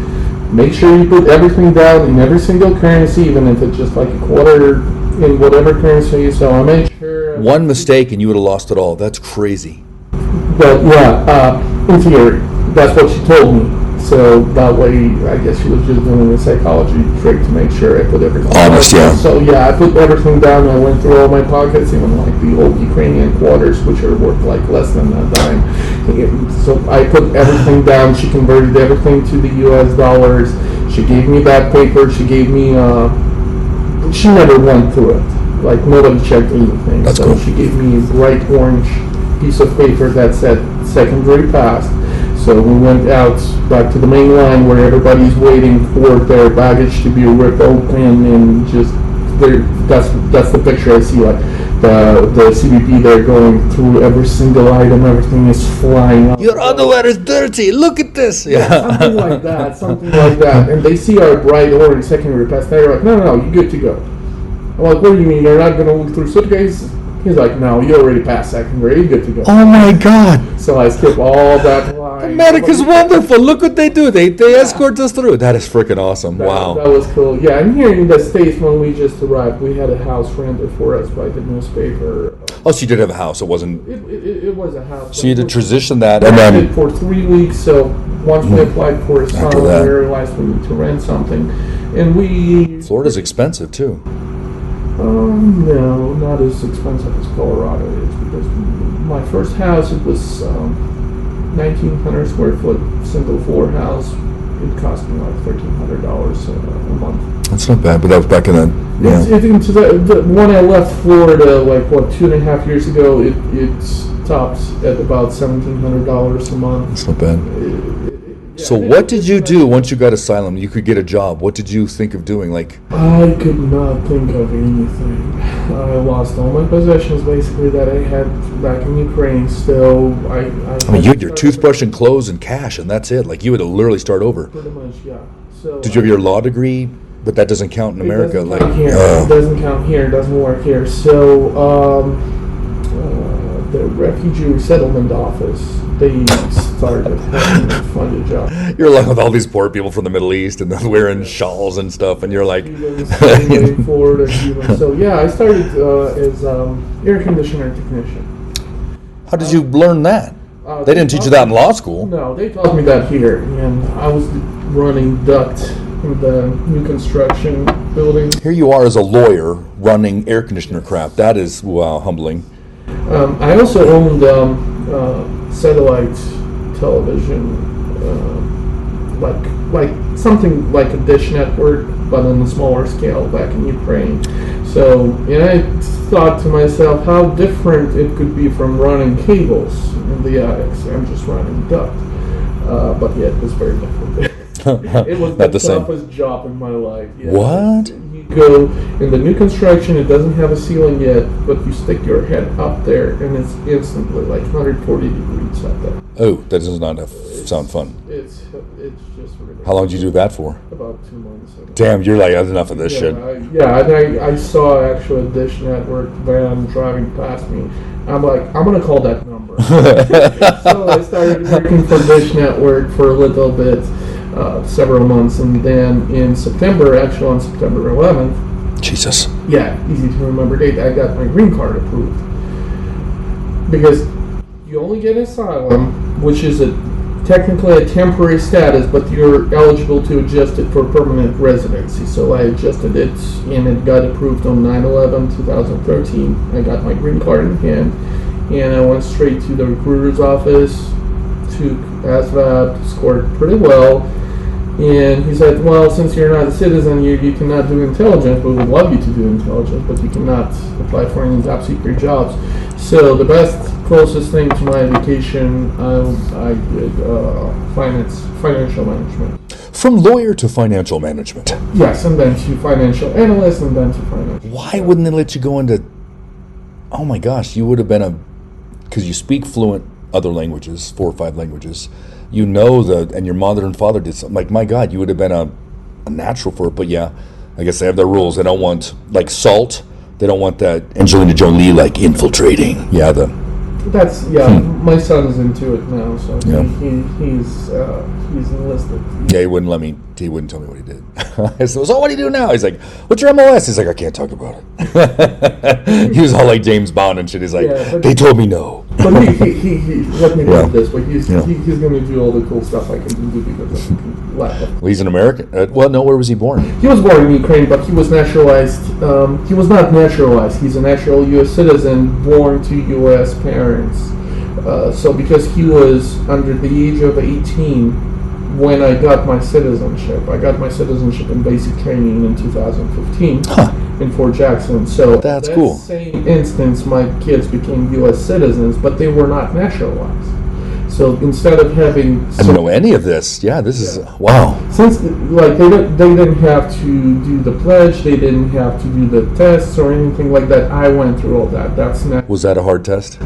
Make sure you put everything down in every single currency, even if it's just like a quarter in whatever currency. So I made sure. One mistake and you would have lost it all. That's crazy. But yeah, in theory, that's what she told me. So that way, I guess she was just doing a psychology trick to make sure I put everything Honest, down. yeah. So yeah, I put everything down. I went through all my pockets, even like the old Ukrainian quarters, which are worth like less than a dime. So I put everything down. She converted everything to the US dollars. She gave me that paper. She gave me, she never went through it. Like nobody checked anything. That's so cool. She gave me a bright orange piece of paper that said secondary passed. So we went out back to the main line where everybody's waiting for their baggage to be ripped open, and just that's the picture I see, like the CBP there going through every single item, everything is flying up. Your underwear is dirty. Look at this. Yeah, something like that. And they see our bright orange secondary pass. They're like, no, you're good to go. I'm like, what do you mean, you're not going to look through suitcases? He's like, no, you already passed secondary, you're good to go. Oh my God. So I skip all that line. America's wonderful. Look what they do. They escort us through. That is freaking awesome. Wow. That was cool. Yeah, and here in the States, when we just arrived, we had a house rented for us by the newspaper. Oh, so you did have a house. It wasn't. It was a house. So you had to transition that, And and then for 3 weeks. So once we applied for asylum, that. we realized we need to rent something, and we. Florida's expensive too. No, not as expensive as Colorado is, because my first house, it was 1,900 square foot single floor house. It cost me like $1,300 a month. That's not bad, but that was back in then. Yeah. When I left Florida, like 2.5 years ago, it tops at about $1,700 a month. That's not bad. So what did you do once you got asylum? You could get a job. What did you think of doing? Like, I could not think of anything. I lost all my possessions basically that I had back in Ukraine. Still, I I mean, you had your toothbrush and clothes and cash, and that's it. Like, you had to literally start over. Pretty much, yeah. So Did you have your law degree? But that doesn't count in America. It doesn't Like, count here. It doesn't count here. It doesn't work here. So, the refugee resettlement office, they started having me find a job. you're like with all these poor people from the Middle East, and they're wearing shawls and stuff, and you're like, In Florida, Cuba. So yeah, I started as air conditioner technician. how did you learn that? They didn't teach you that in law school. No, they taught me that here, and I was running duct in the new construction building. Here you are as a lawyer running air conditioner crap. That is, wow, humbling. I also owned satellite television like something like a dish network, but on a smaller scale back in Ukraine. So, and I thought to myself how different it could be from running cables in the attics. I'm just running duct. But yeah, it was very different. It was Not the the same. toughest job in my life. Yeah. What? You go in the new construction, it doesn't have a ceiling yet, but you stick your head up there and it's instantly like 140 degrees up there. Oh, that does not sound fun. It's just ridiculous. How long did you do that for? About 2 months. Damn, you're like, that's enough of this shit. I saw actually a Dish Network van driving past me. I'm like, I'm gonna call that number. So I started working for Dish Network for a little bit, several months, and then in September, actually on September 11th. Jesus. Yeah, easy to remember date. I got my green card approved because you only get asylum, which is technically a temporary status, but you're eligible to adjust it for permanent residency. So I adjusted it, and it got approved on 9/11/2013. I got my green card in hand, and I went straight to the recruiter's office, took ASVAB, scored pretty well. And he said, well, since you're not a citizen, you cannot do intelligence. We would love you to do intelligence, but you cannot apply for any top secret jobs. So the closest thing to my education, I did financial management. From lawyer to financial management. Yes, and then to financial analyst, and then to financial. Why wouldn't they let you go into... Oh my gosh, you would have been because you speak fluent other languages, 4 or 5 languages. You know and your mother and father did something. Like, my God, you would have been a natural for it. But yeah, I guess they have their rules. They don't want, like, salt. They don't want that Angelina Jolie, like, infiltrating. Yeah, That's, my son is into it now, so Yeah. he's enlisted. Yeah, he wouldn't tell me what he did. I said, so what do you do now? He's like, what's your MLS? He's like, I can't talk about it. He was all like James Bond and shit. He's like, they told me no. But he let me know this, but he's going to do all the cool stuff I can do because I can laugh. Well, he's an American. Well, no, where was he born? He was born in Ukraine, but he was naturalized. He was not naturalized. He's a natural U.S. citizen born to U.S. parents. So because he was under the age of 18 when I got my citizenship. I got my citizenship in basic training in 2015 in Fort Jackson. So that's that cool. Same instance, my kids became U.S. citizens, but they were not naturalized. So instead of having, I don't know any of this. Yeah, this is wow. Since like they didn't have to do the pledge, they didn't have to do the tests or anything like that. I went through all that. That's not. Was that a hard test?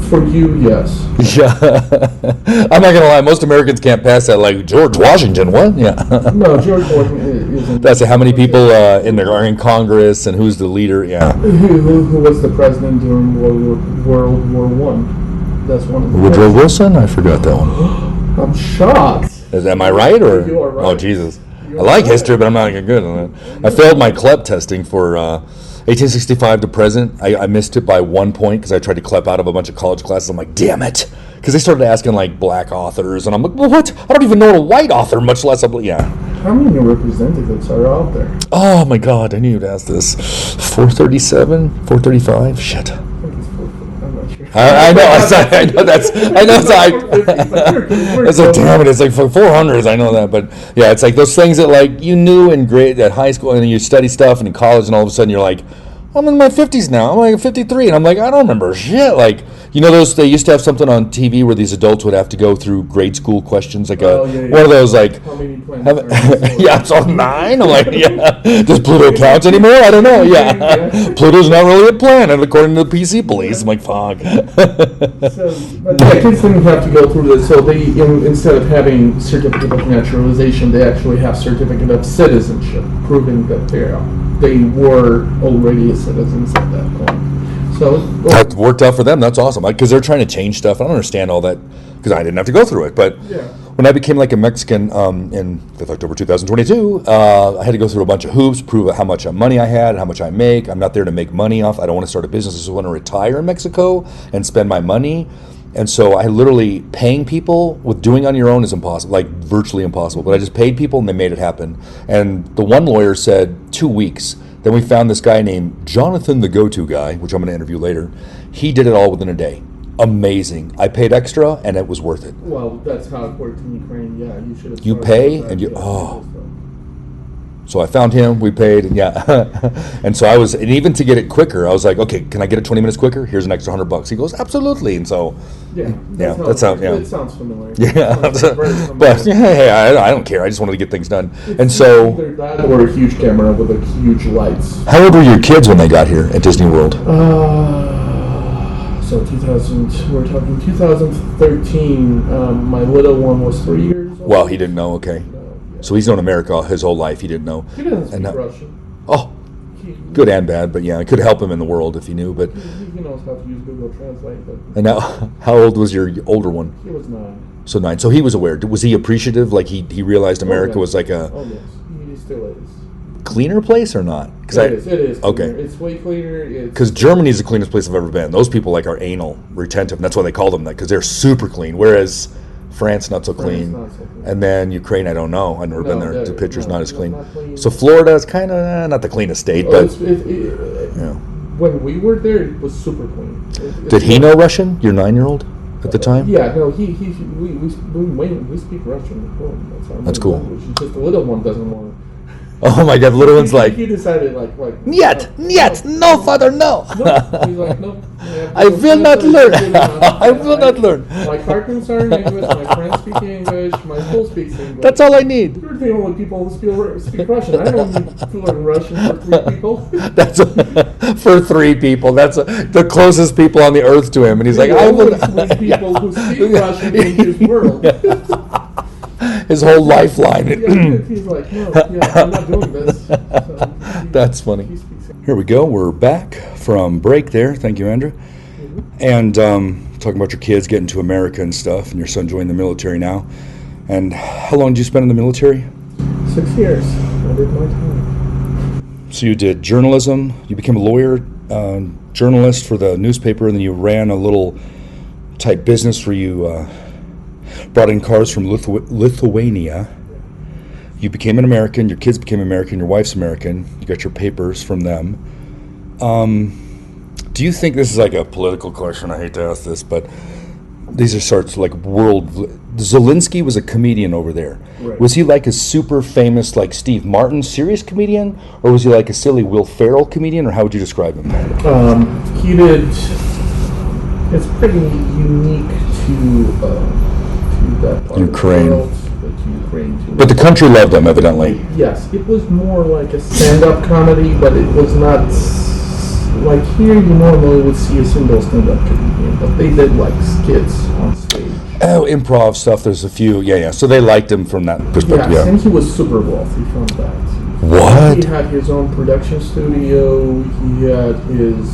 For you, yes. Yeah. I'm not gonna lie. Most Americans can't pass that. Like George Washington, what? Yeah. No, George Washington isn't. That's how many people are in Congress and who's the leader? Yeah. Who was the president during World War One? That's one of the Woodrow Wilson? I forgot that one. I'm shocked. Am I right or? You are right. Oh Jesus! I like history, but I'm not good on it. I failed my CLEP testing for 1865 to present. I missed it by 1 point because I tried to CLEP out of a bunch of college classes. I'm like, damn it! Because they started asking like black authors, and I'm like, well, what? I don't even know a white author, much less a yeah. How many representatives are out there? Oh my God! I knew you'd ask this. 437, 435. Shit. I know. It's like, damn it. It's like for 400s. I know that, but yeah, it's like those things that like you knew in grade at high school, and then you study stuff, and in college, and all of a sudden you're like, I'm in my 50s now. I'm like 53, and I'm like, I don't remember shit. Like, you know, they used to have something on TV where these adults would have to go through grade school questions, like one of those, like, how many planets yeah, it's on 9. I'm like, yeah, does Pluto count anymore? I don't know. Yeah, Pluto's not really a planet according to the PC police. I'm like, fuck. But yeah, kids didn't have to go through this. So they, instead of having certificate of naturalization, they actually have certificate of citizenship, proving that they were already citizens at that point. So that worked out for them. That's awesome. Because they're trying to change stuff. I don't understand all that because I didn't have to go through it. But when I became like a Mexican in 5th October 2022, I had to go through a bunch of hoops, prove how much money I had, how much I make. I'm not there to make money off. I don't want to start a business. I just want to retire in Mexico and spend my money. And so I literally paying people with doing on your own is impossible, like virtually impossible. But I just paid people and they made it happen. And the one lawyer said 2 weeks. Then we found this guy named Jonathan, the go-to guy, which I'm going to interview later. He did it all within a day. Amazing. I paid extra, and it was worth it. Well, that's how it worked in Ukraine. Yeah, you should have. You started pay, with and that. you Yeah, So I found him, we paid, and and so and even to get it quicker, I was like, okay, can I get it 20 minutes quicker? Here's an extra $100. He goes, absolutely, and so, yeah, that's how, it sounds familiar. yeah, It sounds very familiar. but hey, I don't care, I just wanted to get things done, and It's so, either that or a huge camera with a huge lights. how old were your kids when they got here at Disney World? So 2000, we're talking 2013. My little one was 3 years old. Well, he didn't know, okay. So he's known America his whole life, he didn't know. He doesn't speak And now- Russian. Oh, He, good and bad, but yeah, it could help him in the world if he knew, but, he knows how to use Google Translate, but and now, how old was your older one? he was 9. So 9, so he was aware. Was he appreciative, like he realized America yeah. was like a Oh yes, he still is. cleaner place or not? It is. Okay. Cleaner. It's way cleaner. Because Germany is the cleanest place I've ever been. Those people like are anal retentive, and that's why they call them that, because they're super clean. Whereas France, not so clean. not so clean. And then Ukraine, I don't know. I've never been No, there. The they're- picture's no, not as clean. not clean. So Florida is kind of not the cleanest state, Oh, but yeah. When we were there, it was super clean. did he know Russian? Your 9-year-old at the time? Yeah, no, we speak Russian at home. Our That's main cool. language. It's just the little one doesn't want. Oh my God, the little one's like, he decided like Niet, no, father, no. No, he's like no. I will not learn. I will not learn. My cartoons are in English. My friends speak English. My school speaks English. That's all I need. You're the only people who speak Russian. I don't need to learn Russian for 3 people. That's for 3 people. That's the closest people on the earth to him, and he's like, There I are will. only 3 people who speak Russian in his world. His whole lifeline. He's like, no, I'm not doing this. So That's funny. he speaks English. Here we go. We're back from break there. Thank you, Andrew. And talking about your kids getting to America and stuff, and your son joining the military now. And how long did you spend in the military? 6 years. I did my time. So you did journalism. You became a lawyer, journalist for the newspaper, and then you ran a little type business where you brought in cars from Lithuania. You became an American. Your kids became American. Your wife's American. You got your papers from them. Do you think this is like a political question? I hate to ask this, but these are sorts of like Zelensky was a comedian over there. Right. Was he like a super famous like Steve Martin serious comedian, or was he like a silly Will Ferrell comedian, or how would you describe him? He did. It's pretty unique to that part Ukraine. of the world, but to Ukraine too. But the country loved him, evidently. Yes, it was more like a stand-up comedy, but it was not like here. You normally would see a single stand-up comedian, but they did like skits on stage. Oh, improv stuff. There's a few. Yeah. So they liked him from that perspective. Yes, Yeah. and he was super wealthy from that. What? He had his own production studio. He had his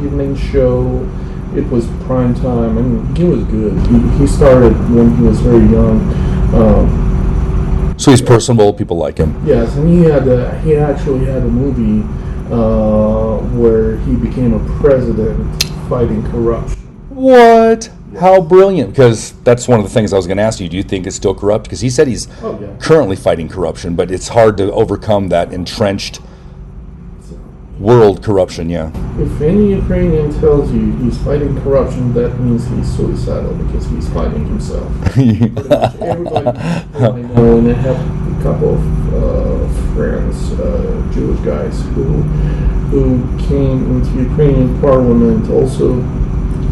evening show. It was prime time, and he was good. He started when he was very young. So he's personable. People like him. Yes, and he actually had a movie where he became a president fighting corruption. What? How brilliant! Because that's one of the things I was going to ask you. Do you think it's still corrupt? Because he said he's Oh yeah. currently fighting corruption, but it's hard to overcome that entrenched world corruption. Yeah. If any Ukrainian tells you he's fighting corruption, that means he's suicidal because he's fighting himself. Pretty much everybody I know, and I have a couple of friends, Jewish guys, who came into Ukrainian parliament, also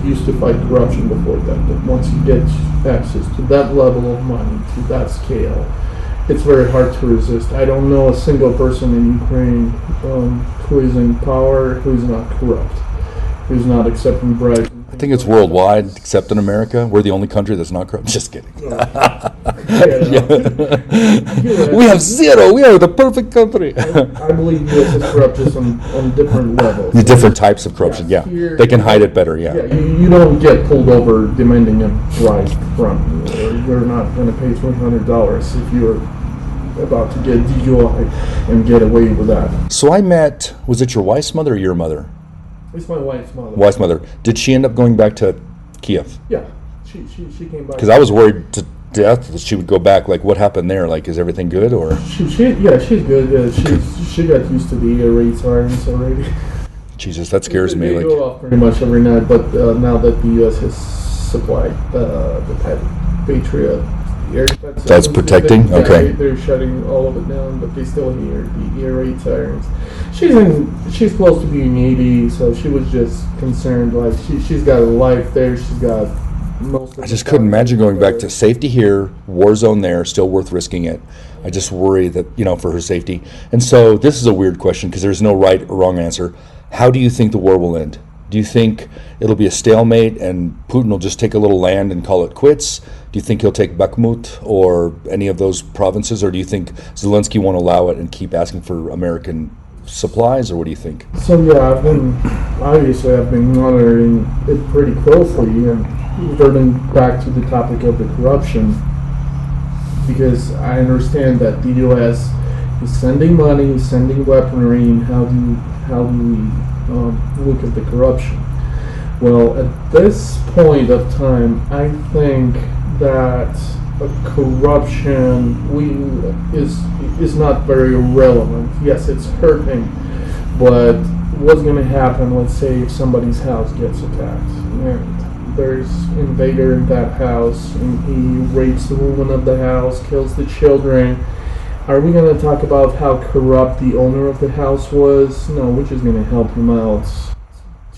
used to fight corruption before that. But once you get access to that level of money, to that scale, it's very hard to resist. I don't know a single person in Ukraine who is in power who is not corrupt, who's not accepting bribes. I think it's worldwide, except in America. We're the only country that's not corrupt. Just kidding. We have zero. We are the perfect country. I believe U.S. is corrupt just on different levels. The different types of corruption. Yes, Yeah, here- they can hide it better. Yeah, Yeah. you don't get pulled over demanding a bribe from you, or you're not going to pay $300 if you're about to get DUI and get away with that. So I met. Was it your wife's mother or your mother? It's my wife's mother. Wife's mother. Did she end up going back to Kyiv? Yeah, she came back. Because I was worried to death that she would go back. Like, what happened there? Like, is everything good or? She's good. Yeah, she got used to the air raid sirens already. Jesus, that scares me. They Like, go off pretty much every night, but now that the U.S. has supplied the Patriot air defense systems, that's protecting? Okay. they're shutting all of it down, but they still hear the air raid sirens. She's close to being 80, so she was just concerned. Like she's got a life there. She's got most. Of I just couldn't imagine going back to safety here, war zone there, still worth risking it. I just worry that, for her safety. And so this is a weird question because there's no right or wrong answer. How do you think the war will end? Do you think it'll be a stalemate and Putin will just take a little land and call it quits? Do you think he'll take Bakhmut or any of those provinces? Or do you think Zelensky won't allow it and keep asking for American supplies? Or what do you think? So yeah, I've been monitoring it pretty closely and reverting back to the topic of the corruption, because I understand that the U.S. is sending money, sending weaponry, and how do we look at the corruption? Well, at this point of time, I think that corruption is not very relevant. Yes, it's hurting, but what's going to happen? Let's say if somebody's house gets attacked, and there's an invader in that house, and he rapes the woman of the house, kills the children. Are we going to talk about how corrupt the owner of the house was? No, we're just going to help him out.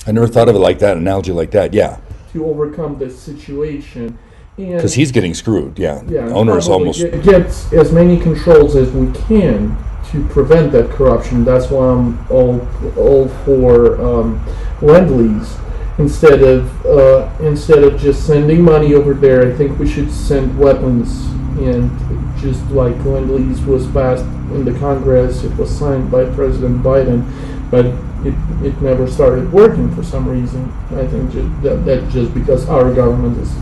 I never thought of it like that, an analogy like that, yeah. To overcome the situation. Because he's getting screwed, yeah. The owner is almost... Get as many controls as we can to prevent that corruption. That's why I'm all for Lend-Lease. Instead of just sending money over there, I think we should send weapons. And just like Lend-Lease was passed in the Congress, it was signed by President Biden, but it never started working for some reason. I think that just because our government is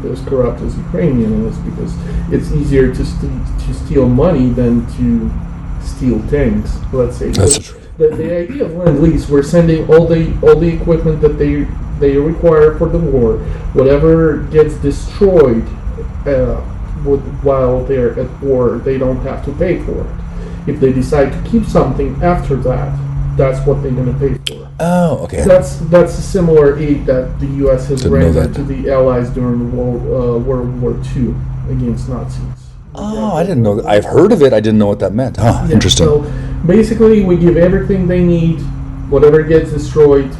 as corrupt as Ukrainian, and it's because it's easier to steal money than to steal tanks. Let's say that's true. The idea of Lend-Lease, we're sending all the equipment that they require for the war. Whatever gets destroyed while they're at war, they don't have to pay for it. If they decide to keep something after that, that's what they're going to pay for. Oh, okay. That's a similar aid that the U.S. has rendered to the Allies during World War II against Nazis. Oh, I didn't know that. I've heard of it. I didn't know what that meant. Oh, yeah, interesting. So basically, we give everything they need. Whatever gets destroyed,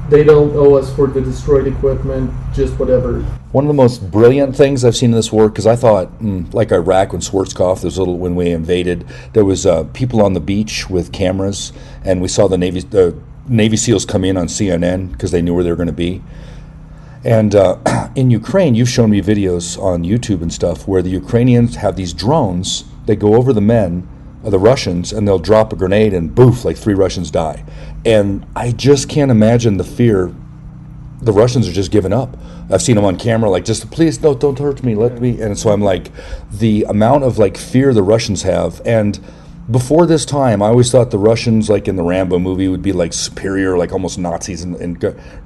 they don't owe us for the destroyed equipment, just whatever. One of the most brilliant things I've seen in this war, because I thought, like Iraq when Schwarzkopf, when we invaded, there was people on the beach with cameras, and we saw the Navy SEALs come in on CNN because they knew where they were going to be. And in Ukraine, you've shown me videos on YouTube and stuff where the Ukrainians have these drones. They go over the men, the Russians, and they'll drop a grenade and boof, like 3 Russians die. And I just can't imagine the fear. The Russians are just giving up. I've seen them on camera, like, just please don't hurt me, let me. And so I'm like, the amount of like fear the Russians have. And before this time, I always thought the Russians, like in the Rambo movie, would be like superior, like almost Nazis in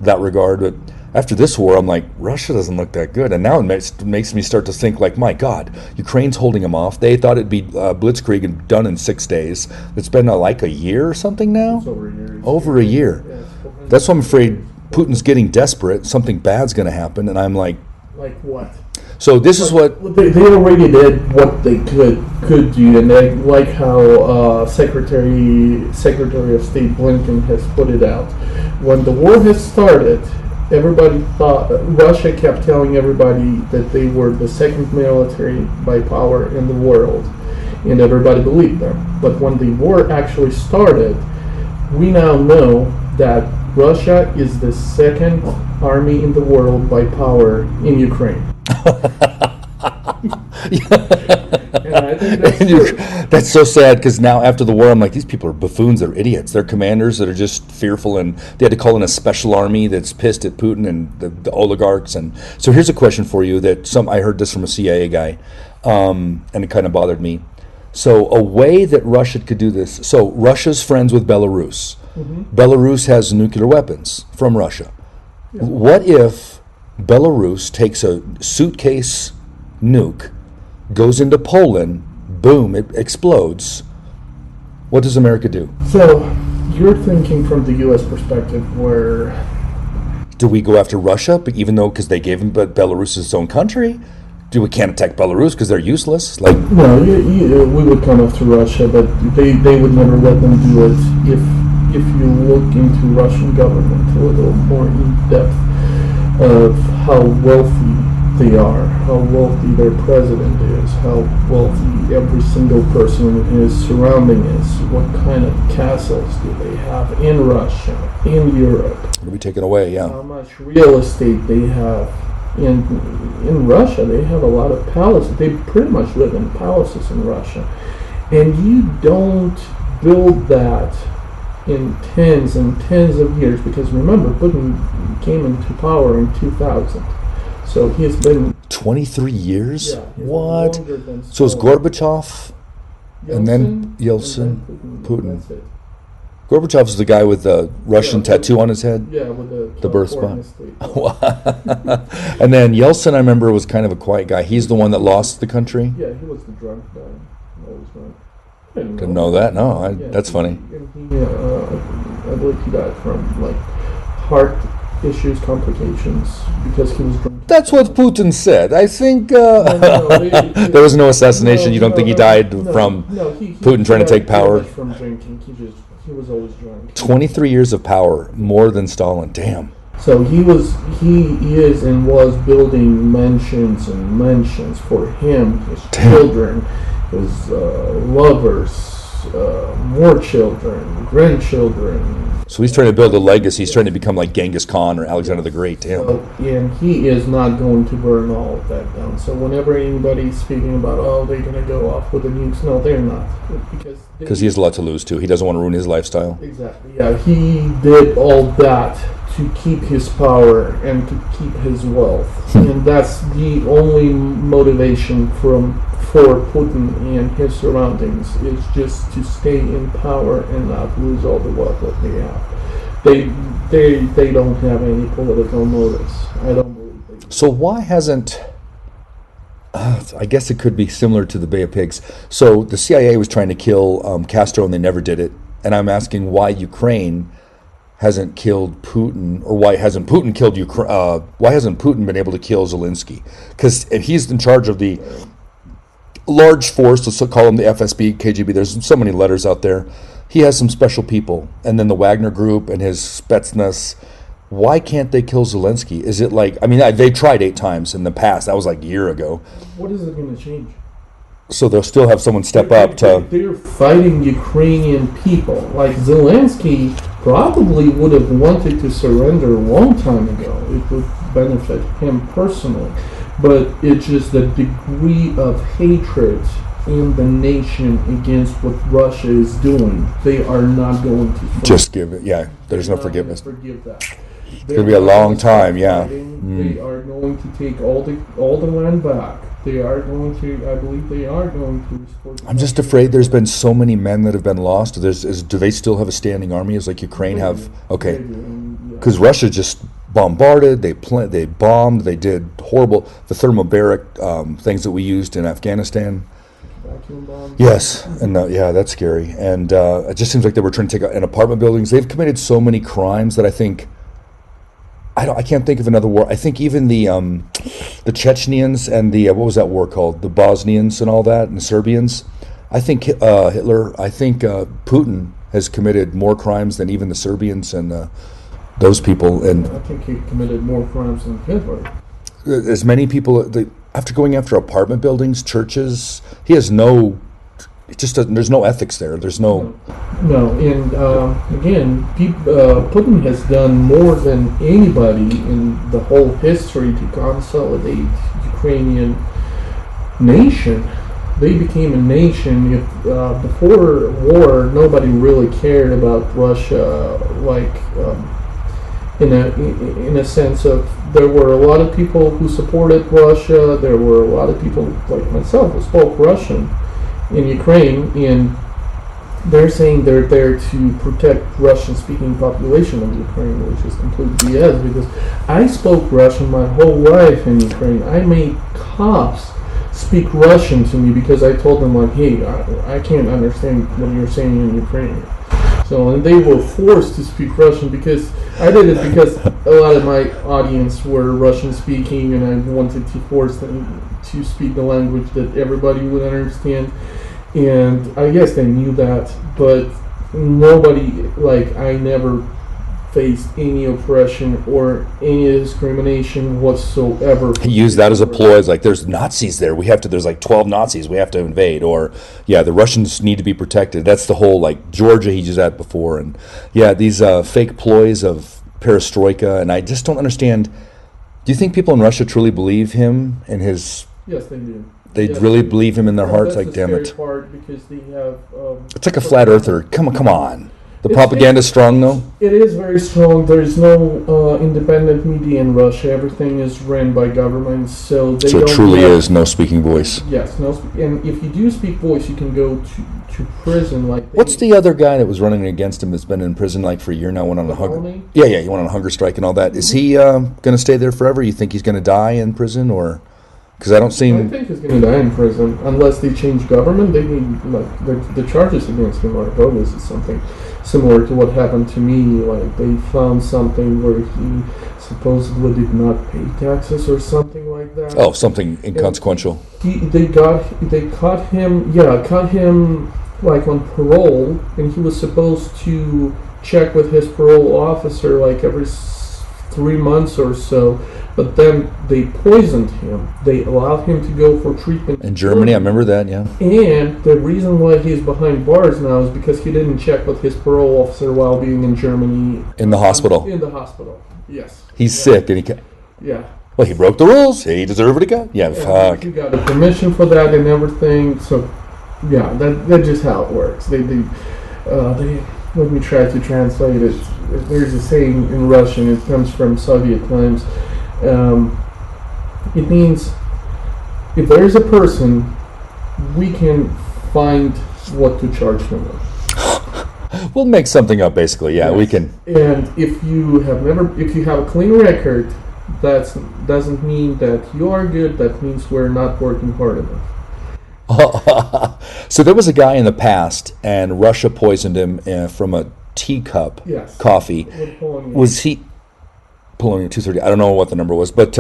that regard. But after this war, I'm like, Russia doesn't look that good. And now it makes me start to think, like, my God, Ukraine's holding them off. They thought it'd be blitzkrieg and done in 6 days. It's been like a year or something now? It's over a year. Over a year. Yeah, that's why I'm afraid Putin's getting desperate. Something bad's going to happen. And I'm like... Like what? So this is what... They already did what they could do. And they like how Secretary of State Blinken has put it out. When the war has started... Everybody thought, Russia kept telling everybody that they were the second military by power in the world, and everybody believed them. But when the war actually started, we now know that Russia is the second army in the world by power in Ukraine. And I think that's true. That's so sad, because now after the war, I'm like, these people are buffoons, they're idiots, they're commanders that are just fearful, and they had to call in a special army that's pissed at Putin and the oligarchs. And so here's a question for you that I heard this from a CIA guy, and it kind of bothered me. So a way that Russia could do this, so Russia's friends with Belarus. Mm-hmm. Belarus has nuclear weapons from Russia. Yeah. What if Belarus takes a suitcase nuke, goes into Poland, boom, it explodes. What does America do? So you're thinking from the U.S. perspective, where Do we go after Russia, but even though because they gave them Belarus its own country? Do we can't attack Belarus because they're useless? Like, no, we would come after Russia, but they would never let them do it. If you look into Russian government a little more in depth of how wealthy they are, how wealthy their president is, how wealthy every single person in his surrounding is, what kind of castles do they have in Russia, in Europe, it'll be taken away, yeah. how much real estate they have. In Russia, they have a lot of palaces. They pretty much live in palaces in Russia. And you don't build that in tens and tens of years, because remember, Putin came into power in 2000. So he has been 23 years? Yeah, What? longer than So it's Stalin. Gorbachev, and then Yeltsin, and then Putin. That's it. Gorbachev is the guy with the Russian Yeah, tattoo on his head. Yeah, with The birth spot. California state. And then Yeltsin, I remember, was kind of a quiet guy. He's the one that lost the country. Yeah, he was the drunk guy. Always drunk. Didn't know that. No, Yeah, that's funny. I believe he died from like heart issues, complications, because he was drunk. That's what Putin said. I think there was no assassination. You don't think he died from Putin trying to take power? He died from drinking. He was always drunk. 23 years of power, more than Stalin. Damn. So he is and was building mansions and mansions for him, his children, his lovers, more children, grandchildren. So he's trying to build a legacy. He's trying to become like Genghis Khan or Alexander the Great. Damn. So, and he is not going to burn all of that down. So whenever anybody's speaking about, oh, they're going to go off with the nukes, no, they're not. Because he has a lot to lose too. He doesn't want to ruin his lifestyle. Exactly. Yeah, he did all that to keep his power and to keep his wealth, and that's the only motivation for Putin and his surroundings, is just to stay in power and not lose all the wealth that they have. They don't have any political motives. I don't believe they do. So why hasn't? I guess it could be similar to the Bay of Pigs. So the CIA was trying to kill Castro, and they never did it. And I'm asking why Ukraine hasn't killed Putin, or why hasn't Putin killed Ukraine? Why hasn't Putin been able to kill Zelensky? Because he's in charge of the large force. Let's call them the FSB, KGB. There's so many letters out there. He has some special people, and then the Wagner Group and his Spetsnaz. Why can't they kill Zelensky? Is it like, I mean, they tried 8 times in the past. That was like a year ago. What is it going to change? So they'll still have someone step up to. They're fighting Ukrainian people. Like Zelensky probably would have wanted to surrender a long time ago. It would benefit him personally. But it's just the degree of hatred in the nation against what Russia is doing. They are not going to Just give it. Yeah, there's no forgiveness. Forgive that. It's going to be a long time, yeah. They are going to take all the land back. They are going to, I believe they are going to restore. I'm just afraid there's been so many men that have been lost. Do they still have a standing army? Is like Ukraine have? Okay. Because Russia just bombarded, they bombed, they did horrible, the thermobaric things that we used in Afghanistan. Vacuum bombs. Yes, and yeah, that's scary. And it just seems like they were trying to take out apartment buildings. They've committed so many crimes that I think, I can't think of another war. I think even the Chechens and the what was that war called? The Bosnians and all that, and the Serbians. I think Hitler. I think Putin has committed more crimes than even the Serbians and those people. And I think he committed more crimes than Hitler. As many people after going after apartment buildings, churches. He has no. It just doesn't. There's no ethics there. There's no. No, and again, Putin has done more than anybody in the whole history to consolidate Ukrainian nation. They became a nation. Before war, nobody really cared about Russia. Like in a sense of, there were a lot of people who supported Russia. There were a lot of people like myself who spoke Russian in Ukraine, and they're saying they're there to protect Russian-speaking population of Ukraine, which is complete BS, because I spoke Russian my whole life in Ukraine. I made cops speak Russian to me because I told them, like, hey, I can't understand what you're saying in Ukrainian. So, and they were forced to speak Russian because I did it because a lot of my audience were Russian speaking, and I wanted to force them to speak the language that everybody would understand. And I guess they knew that, but nobody, like, I never faced any oppression or any discrimination whatsoever. He used that as a ploy. It's like, there's Nazis there. There's like 12 Nazis. We have to invade. Or, yeah, the Russians need to be protected. That's the whole, like, Georgia, he used that before. And, yeah, these fake ploys of perestroika. And I just don't understand. Do you think people in Russia truly believe him and his... Yes, they do. They Yes, really they do. believe him in their hearts? That's Like, damn it. part because they have... It's like a flat earther. Come on. The It's propaganda's strong, though? It is very strong. There is no independent media in Russia. Everything is run by governments, so they So it don't truly have- is no speaking voice. Yes, no. And if you do speak voice, you can go to prison. Like What's the other guy that was running against him that's been in prison like for a year now? Went on a hunger. Navalny? Yeah, he went on a hunger strike and all that. Is he going to stay there forever? You think he's going to die in prison, or because I don't see I him? think he's going to die in prison unless they change government. They need like the charges against him are bogus. It's something similar to what happened to me. Like they found something where he supposedly did not pay taxes or something like that. Oh, something inconsequential. They caught him like on parole, and he was supposed to check with his parole officer like every 3 months or so, but then they poisoned him. They allowed him to go for treatment In Germany, I remember that, yeah. and the reason why he's behind bars now is because he didn't check with his parole officer while being in Germany. In the hospital. In the hospital, yes. He's sick, and Yeah. well, he broke the rules. He deserved it again. Yeah, fuck. You got the permission for that and everything. So, yeah, that's just how it works. They let me try to translate it. There's a saying in Russian. It comes from Soviet times. It means if there is a person, we can find what to charge them with. We'll make something up, basically. Yeah, we can. And if you have a clean record, that doesn't mean that you are good. That means we're not working hard enough. So there was a guy in the past, and Russia poisoned him from a teacup Yes. coffee. With polonium. Was he Polonium 230? I don't know what the number was, but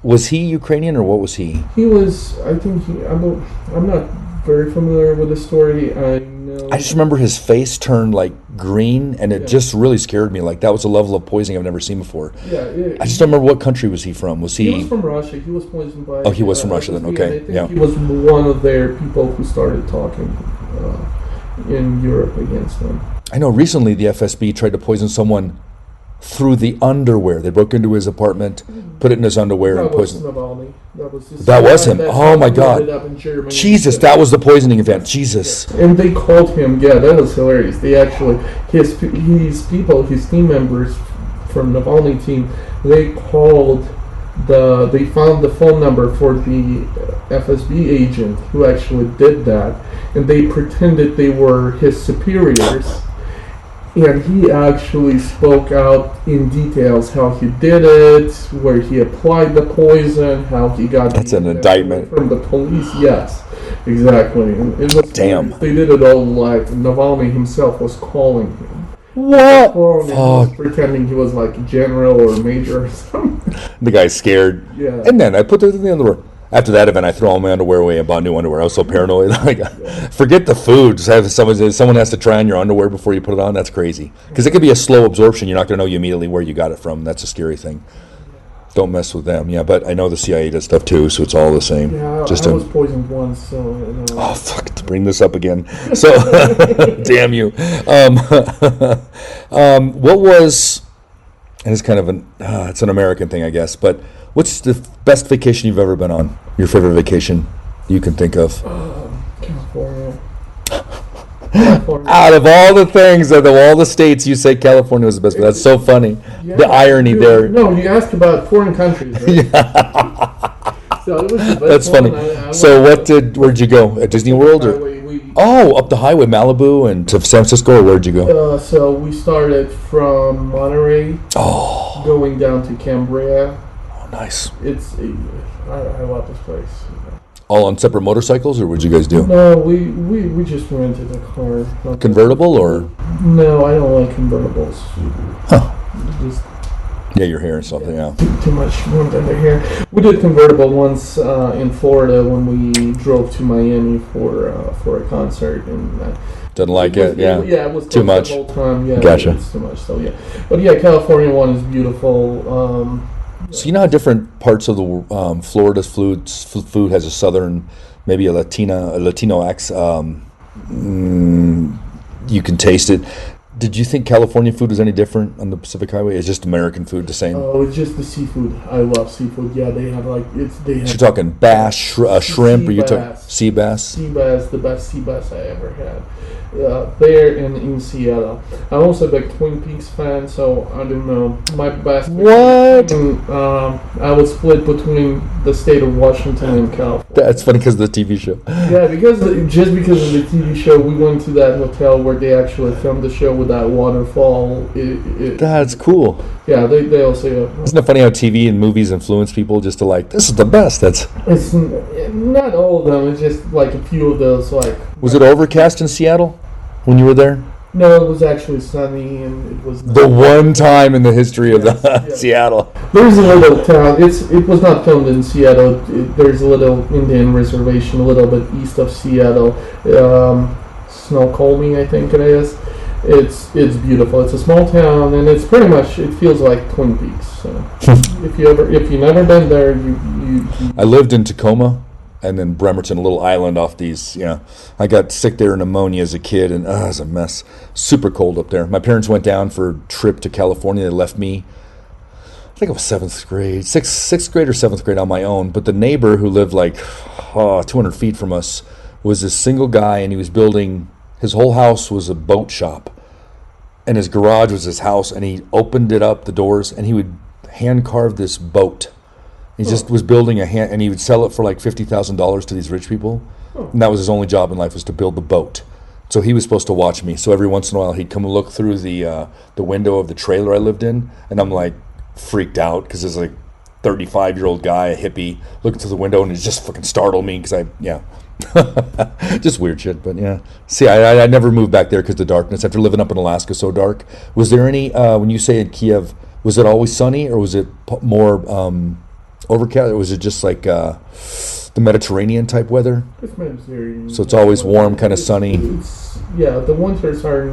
was he Ukrainian or what was he? He was. I think I'm not very familiar with the story. I know. I just remember his face turned like green, and it just really scared me. Like that was a level of poisoning I've never seen before. Yeah. I just don't remember what country was he from. Was He was from Russia. He was poisoned by. Oh, he was from Russia then, FSB, okay, and I think yeah. he was one of their people who started talking in Europe against them. I know recently the FSB tried to poison someone through the underwear. They broke into his apartment, put it in his underwear, and That was poisoned. Navalny. That was him. That's Oh how my he God. ended up in Germany. Jesus, Yeah. that was the poisoning event. Jesus. And they called him. Yeah, that was hilarious. They actually his team members from Navalny team. They found the phone number for the FSB agent who actually did that, and they pretended they were his superiors. And he actually spoke out in details how he did it, where he applied the poison, how he got. That's an indictment. From the police. Yes, exactly. And it was, Damn. They did it all live. Navalny himself was calling him. What? Phone, and he was Fuck. pretending he was like a general or major or something. The guy's scared. Yeah. And then I put it in the underwear. After that event, I threw all my underwear away and bought new underwear. I was so paranoid. Like, forget the food. Just have someone has to try on your underwear before you put it on. That's crazy. Because it could be a slow absorption. You're not going to know you immediately where you got it from. That's a scary thing. Don't mess with them. Yeah, but I know the CIA does stuff too, so it's all the same. Yeah, Just I was poisoned once, so. Oh, fuck, to bring this up again. So, damn you. What was, and it's kind of it's an American thing, I guess, but what's the best vacation you've ever been on? Your favorite vacation you can think of? California. Out of all the things, out of all the states, you say California was the best. But that's so funny. Yeah, The irony there. No, you asked about foreign countries, right? So it was the best That's funny. one. So where'd you go? At Disney World? Or? Up the highway, Malibu and to San Francisco, or where'd you go? So we started from Monterey, going down to Cambria. Oh, nice. I love this place. All on separate motorcycles, or what'd you guys do? No, we just rented a car. Convertible, or? No, I don't like convertibles. Huh. Just Yeah, your hair and something, yeah. too much wind under here. We did convertible once in Florida when we drove to Miami for a concert, and Doesn't like it, yeah. Yeah, it was Too much. the whole time. Yeah, Gotcha. It's too much. So yeah, but yeah, California one is beautiful. So you know how different parts of the Florida's food has a southern, maybe a Latino accent. You can taste it. Did you think California food was any different on the Pacific Highway? Is just American food the same? Oh, it's just the seafood. I love seafood. Yeah, they have So you're talking bass, shrimp, or you talking sea bass? Sea bass, the best sea bass I ever had. There in Seattle. I'm also a big Twin Peaks fan, so I don't know. My best. What? I was split between the state of Washington and California. That's funny because of the TV show. Yeah, because of the TV show, we went to that hotel where they actually filmed the show with that waterfall. That's cool. Yeah, they also. Isn't it funny how TV and movies influence people just to like, this is the best? It's not all of them. It's just like a few of those. Was it overcast in Seattle when you were there? No, it was actually sunny, and it was The one time in the history of Seattle. There's a little town. It was not filmed in Seattle. There's a little Indian reservation a little bit east of Seattle. Snoqualmie, I think it is. It's beautiful. It's a small town, and it's pretty much, it feels like Twin Peaks. So if you've never been there, you I lived in Tacoma and then Bremerton, a little island off these. Yeah, I got sick there, pneumonia as a kid, and it was a mess. Super cold up there. My parents went down for a trip to California. They left me, I think it was sixth grade or seventh grade on my own. But the neighbor who lived like 200 feet from us was this single guy, and he was building. His whole house was a boat shop, and his garage was his house, and he opened it up, the doors, and he would hand carve this boat. He just was building and he would sell it for like $50,000 to these rich people, and that was his only job in life, was to build the boat. So he was supposed to watch me. So every once in a while, he'd come and look through the window of the trailer I lived in, and I'm like freaked out because there's like 35-year-old guy, a hippie, looking through the window, and it just fucking startled me because just weird shit. But yeah, see, I never moved back there because the darkness. After living up in Alaska, so dark. Was there any when you say in Kyiv, was it always sunny, or was it more overcast, or was it just like the Mediterranean type weather? It's Mediterranean. So it's always warm, kind of sunny. Yeah, the winters are.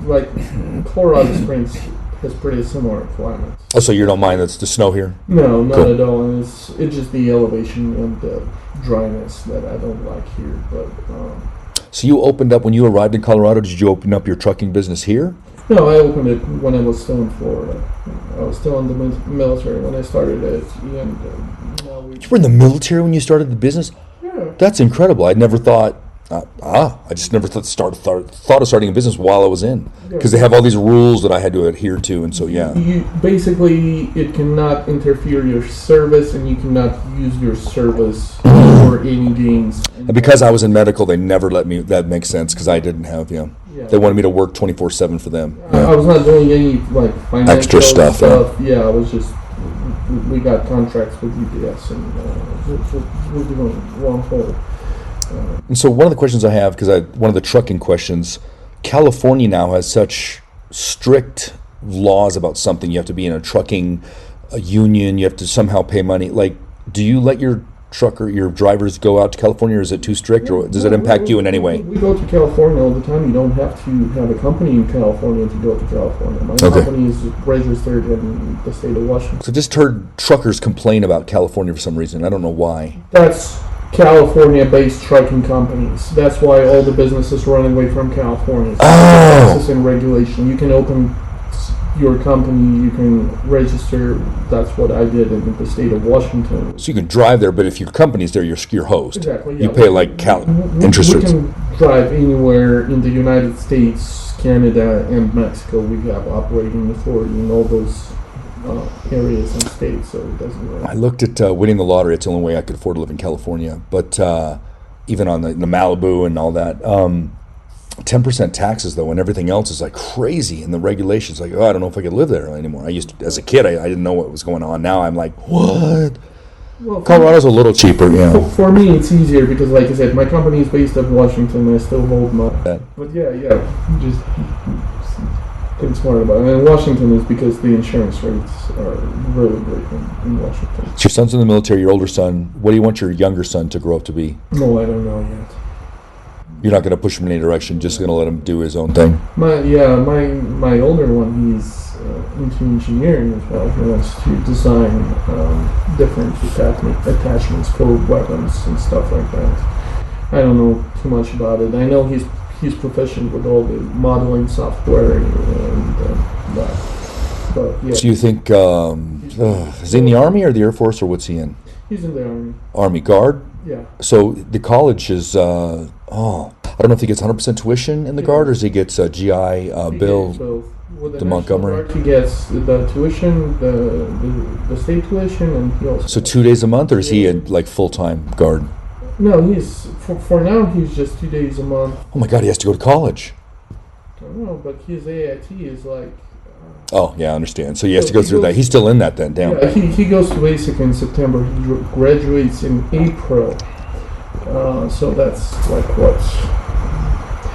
Like Colorado Springs has pretty similar climates. Oh, so you don't mind the snow here? No, not at all. And it's just the elevation and the dryness that I don't like here. But so you opened up when you arrived in Colorado. Did you open up your trucking business here? No, I opened it when I was still in Florida. I was still in the military when I started it. And you were in the military when you started the business? Yeah. That's incredible. I never thought. I just never thought of starting a business while I was in, because they have all these rules that I had to adhere to, and so yeah. Basically, it cannot interfere your service, and you cannot use your service for any gains. And because I was in medical, they never let me. That makes sense because I didn't have. They wanted me to work 24/7 for them. I was not doing any like financial extra stuff. Yeah, I was just. We got contracts with UPS, and we're doing long haul. And so one of the questions I have, because one of the trucking questions, California now has such strict laws about something. You have to be in a trucking union. You have to somehow pay money. Like, do you let your drivers go out to California, or is it too strict, or does it impact you in any way? We go to California all the time. You don't have to have a company in California to go to California. My company is registered in the state of Washington. So I just heard truckers complain about California for some reason. I don't know why. That's California-based trucking companies. That's why all the businesses run away from California. Taxes and regulation. You can open your company, you can register. That's what I did in the state of Washington. So you can drive there, but if your company's there, you're host. Exactly. Yeah. You pay like interest rates. We can drive anywhere in the United States, Canada, and Mexico. We have operating authority in all those areas and states, so it doesn't really. I looked at winning the lottery. It's the only way I could afford to live in California. But even on the Malibu and all that, 10% taxes though, and everything else is like crazy. And the regulations, like, I don't know if I could live there anymore. I used to, as a kid, I didn't know what was going on. Now I'm like, what? Well, Colorado's a little cheaper, yeah. For me, it's easier because, like I said, my company is based in Washington. I still hold my. But just think smart about it. And Washington is because the insurance rates are really great in Washington. So your son's in the military, your older son. What do you want your younger son to grow up to be? No, I don't know yet. You're not going to push him in any direction, just going to let him do his own thing? My older one, he's into engineering as well. He wants to design different attachments for weapons and stuff like that. I don't know too much about it. I know he's proficient with all the modeling software and that. But yeah. So you think is he in the Army or the Air Force, or what's he in? He's in the Army. Army Guard? Yeah. So the college is I don't know if he gets 100% tuition in the Guard, or does he gets a GI Bill to Montgomery? Guard, he gets the tuition, the state tuition, and he also. So 2 days a month, or is he in like full-time Guard? No, he's for now he's just 2 days a month. Oh my God, he has to go to college. I don't know, but his AIT is like. Oh yeah, I understand. So he has to go through that. He's still in that then, damn. Yeah, he goes to basic in September. He graduates in April. So that's like what,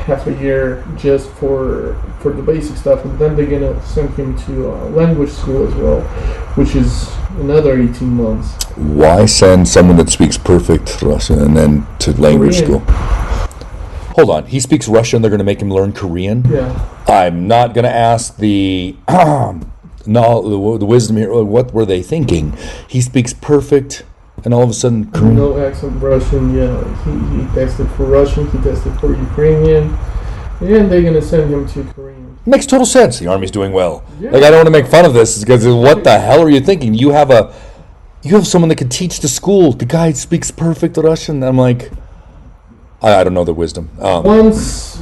half a year just for the basic stuff, and then they're gonna send him to language school as well, which is another 18 months. Why send someone that speaks perfect Russian and then to language Korean. school? Hold on, he speaks Russian, they're going to make him learn Korean? Yeah. I'm not going to ask the the wisdom here. What were they thinking? He speaks perfect, and all of a sudden Korean. No accent Russian, yeah. He tested for Russian, he tested for Ukrainian, and they're going to send him to Korean. Makes total sense. The Army's doing well. Yeah. Like, I don't want to make fun of this, because what the hell are you thinking? You have someone that can teach the school. The guy speaks perfect Russian. I'm like, I don't know the wisdom. Once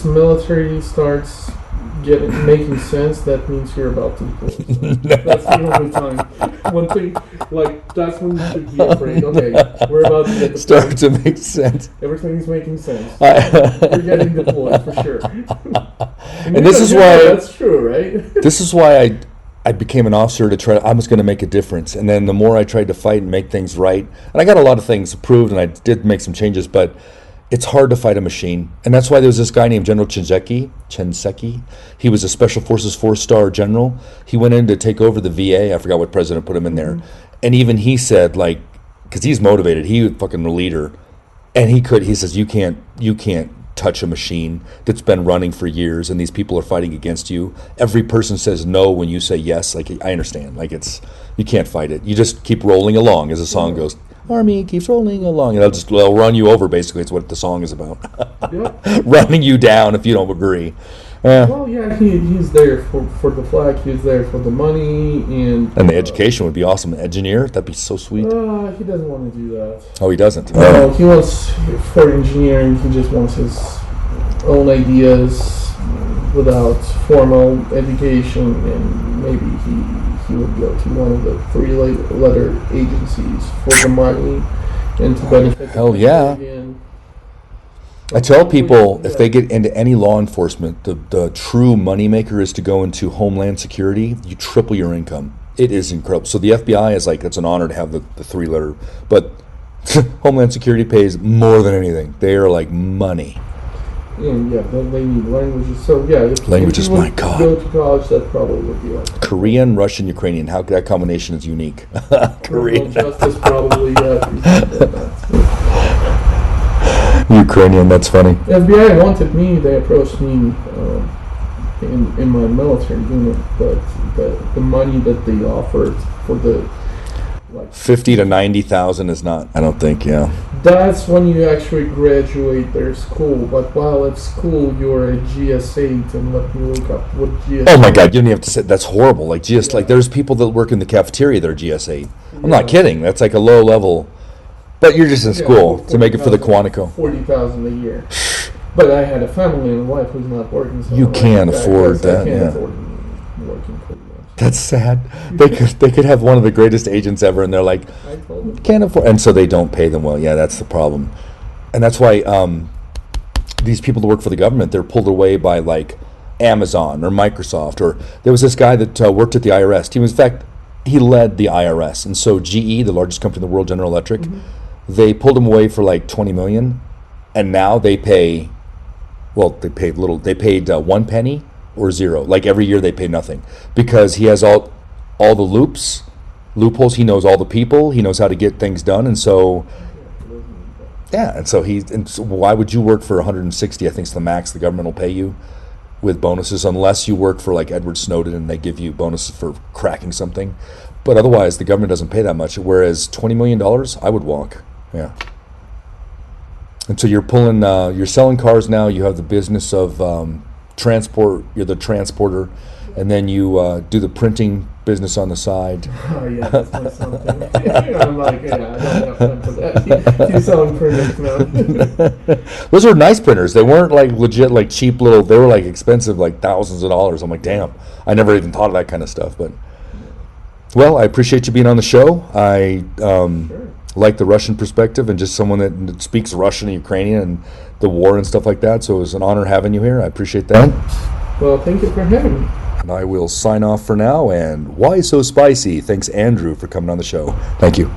military starts making sense, that means you're about to deploy. So that's the only time. One thing, like, that's when you should be afraid. Okay, we're about to get deployed. Start to make sense. Everything's making sense. You're getting deployed for sure. And this is why that's true, right? This is why I became an officer to try. I was going to make a difference, and then the more I tried to fight and make things right, and I got a lot of things approved, and I did make some changes, but it's hard to fight a machine, and that's why there was this guy named General Shinseki. He was a Special Forces 4-star general. He went in to take over the VA. I forgot what president put him in there, and even he said, like, because he's motivated, he was fucking a leader, and he says you can't touch a machine that's been running for years, and these people are fighting against you. Every person says no when you say yes. Like, I understand. Like, you can't fight it. You just keep rolling along, as the song goes. Army keeps rolling along, and they'll run you over. Basically, it's what the song is about. Yep. Running you down if you don't agree. Well, yeah, he's there for the flag. He's there for the money and the education would be awesome. Engineer, that'd be so sweet. He doesn't want to do that. Oh, he doesn't. No, he wants for engineering. He just wants his own ideas without formal education, and maybe he would go to one of the three-letter agencies for the money and to benefit. Hell yeah. I tell people if they get into any law enforcement, the true moneymaker is to go into Homeland Security. You triple your income. It is incredible. So the FBI is like, it's an honor to have the three-letter, but Homeland Security pays more than anything. They are like money. And yeah, they need languages. So yeah, languages, my God. Go to college, that probably would be like Korean, Russian, Ukrainian. How that combination is unique. Korean. Justice probably. Ukrainian. That's funny. FBI wanted me. They approached me in my military unit, but the money that they offered for the 50 to 90,000 is not. I don't think. Yeah. That's when you actually graduate their school. But while at school, you're a GS8, and let me look up what GS8. Oh my God! You don't even have to say. That's horrible. Like like there's people that work in the cafeteria that are GS8. I'm not kidding. That's like a low level. But you're just in school to make it for the Quantico. 40,000 a year. But I had a family and a wife who's not working. So you can't afford that. I can't yeah. afford working pretty much. That's sad. They could have one of the greatest agents ever, and they're like, I told them. Can't afford, and so they don't pay them well. Yeah, that's the problem, and that's why these people that work for the government, they're pulled away by like Amazon or Microsoft. Or there was this guy that worked at the IRS. He was, in fact, he led the IRS, and so GE, the largest company in the world, General Electric, they pulled him away for like 20 million, and now they pay. Well, they paid little. They paid 1 penny or zero. Like every year, they pay nothing because he has all the loopholes. He knows all the people. He knows how to get things done, and so. Yeah, and so why would you work for 160? I think it's the max the government will pay you with bonuses, unless you work for like Edward Snowden and they give you bonuses for cracking something. But otherwise, the government doesn't pay that much. Whereas $20 million, I would walk. Yeah. And so you're selling cars now. You have the business of transport. You're the transporter, and then you do the printing business on the side. Oh yeah, that's my something. I'm like, yeah, I don't have time for that. Keep selling printers, man. Those were nice printers. They weren't like legit, like cheap little. They were like expensive, like thousands of dollars. I'm like, damn. I never even thought of that kind of stuff. But well, I appreciate you being on the show. I like the Russian perspective and just someone that speaks Russian and Ukrainian and the war and stuff like that. So it was an honor having you here. I appreciate that. Well, thank you for having me. And I will sign off for now. And why so spicy? Thanks, Andrew, for coming on the show. Thank you.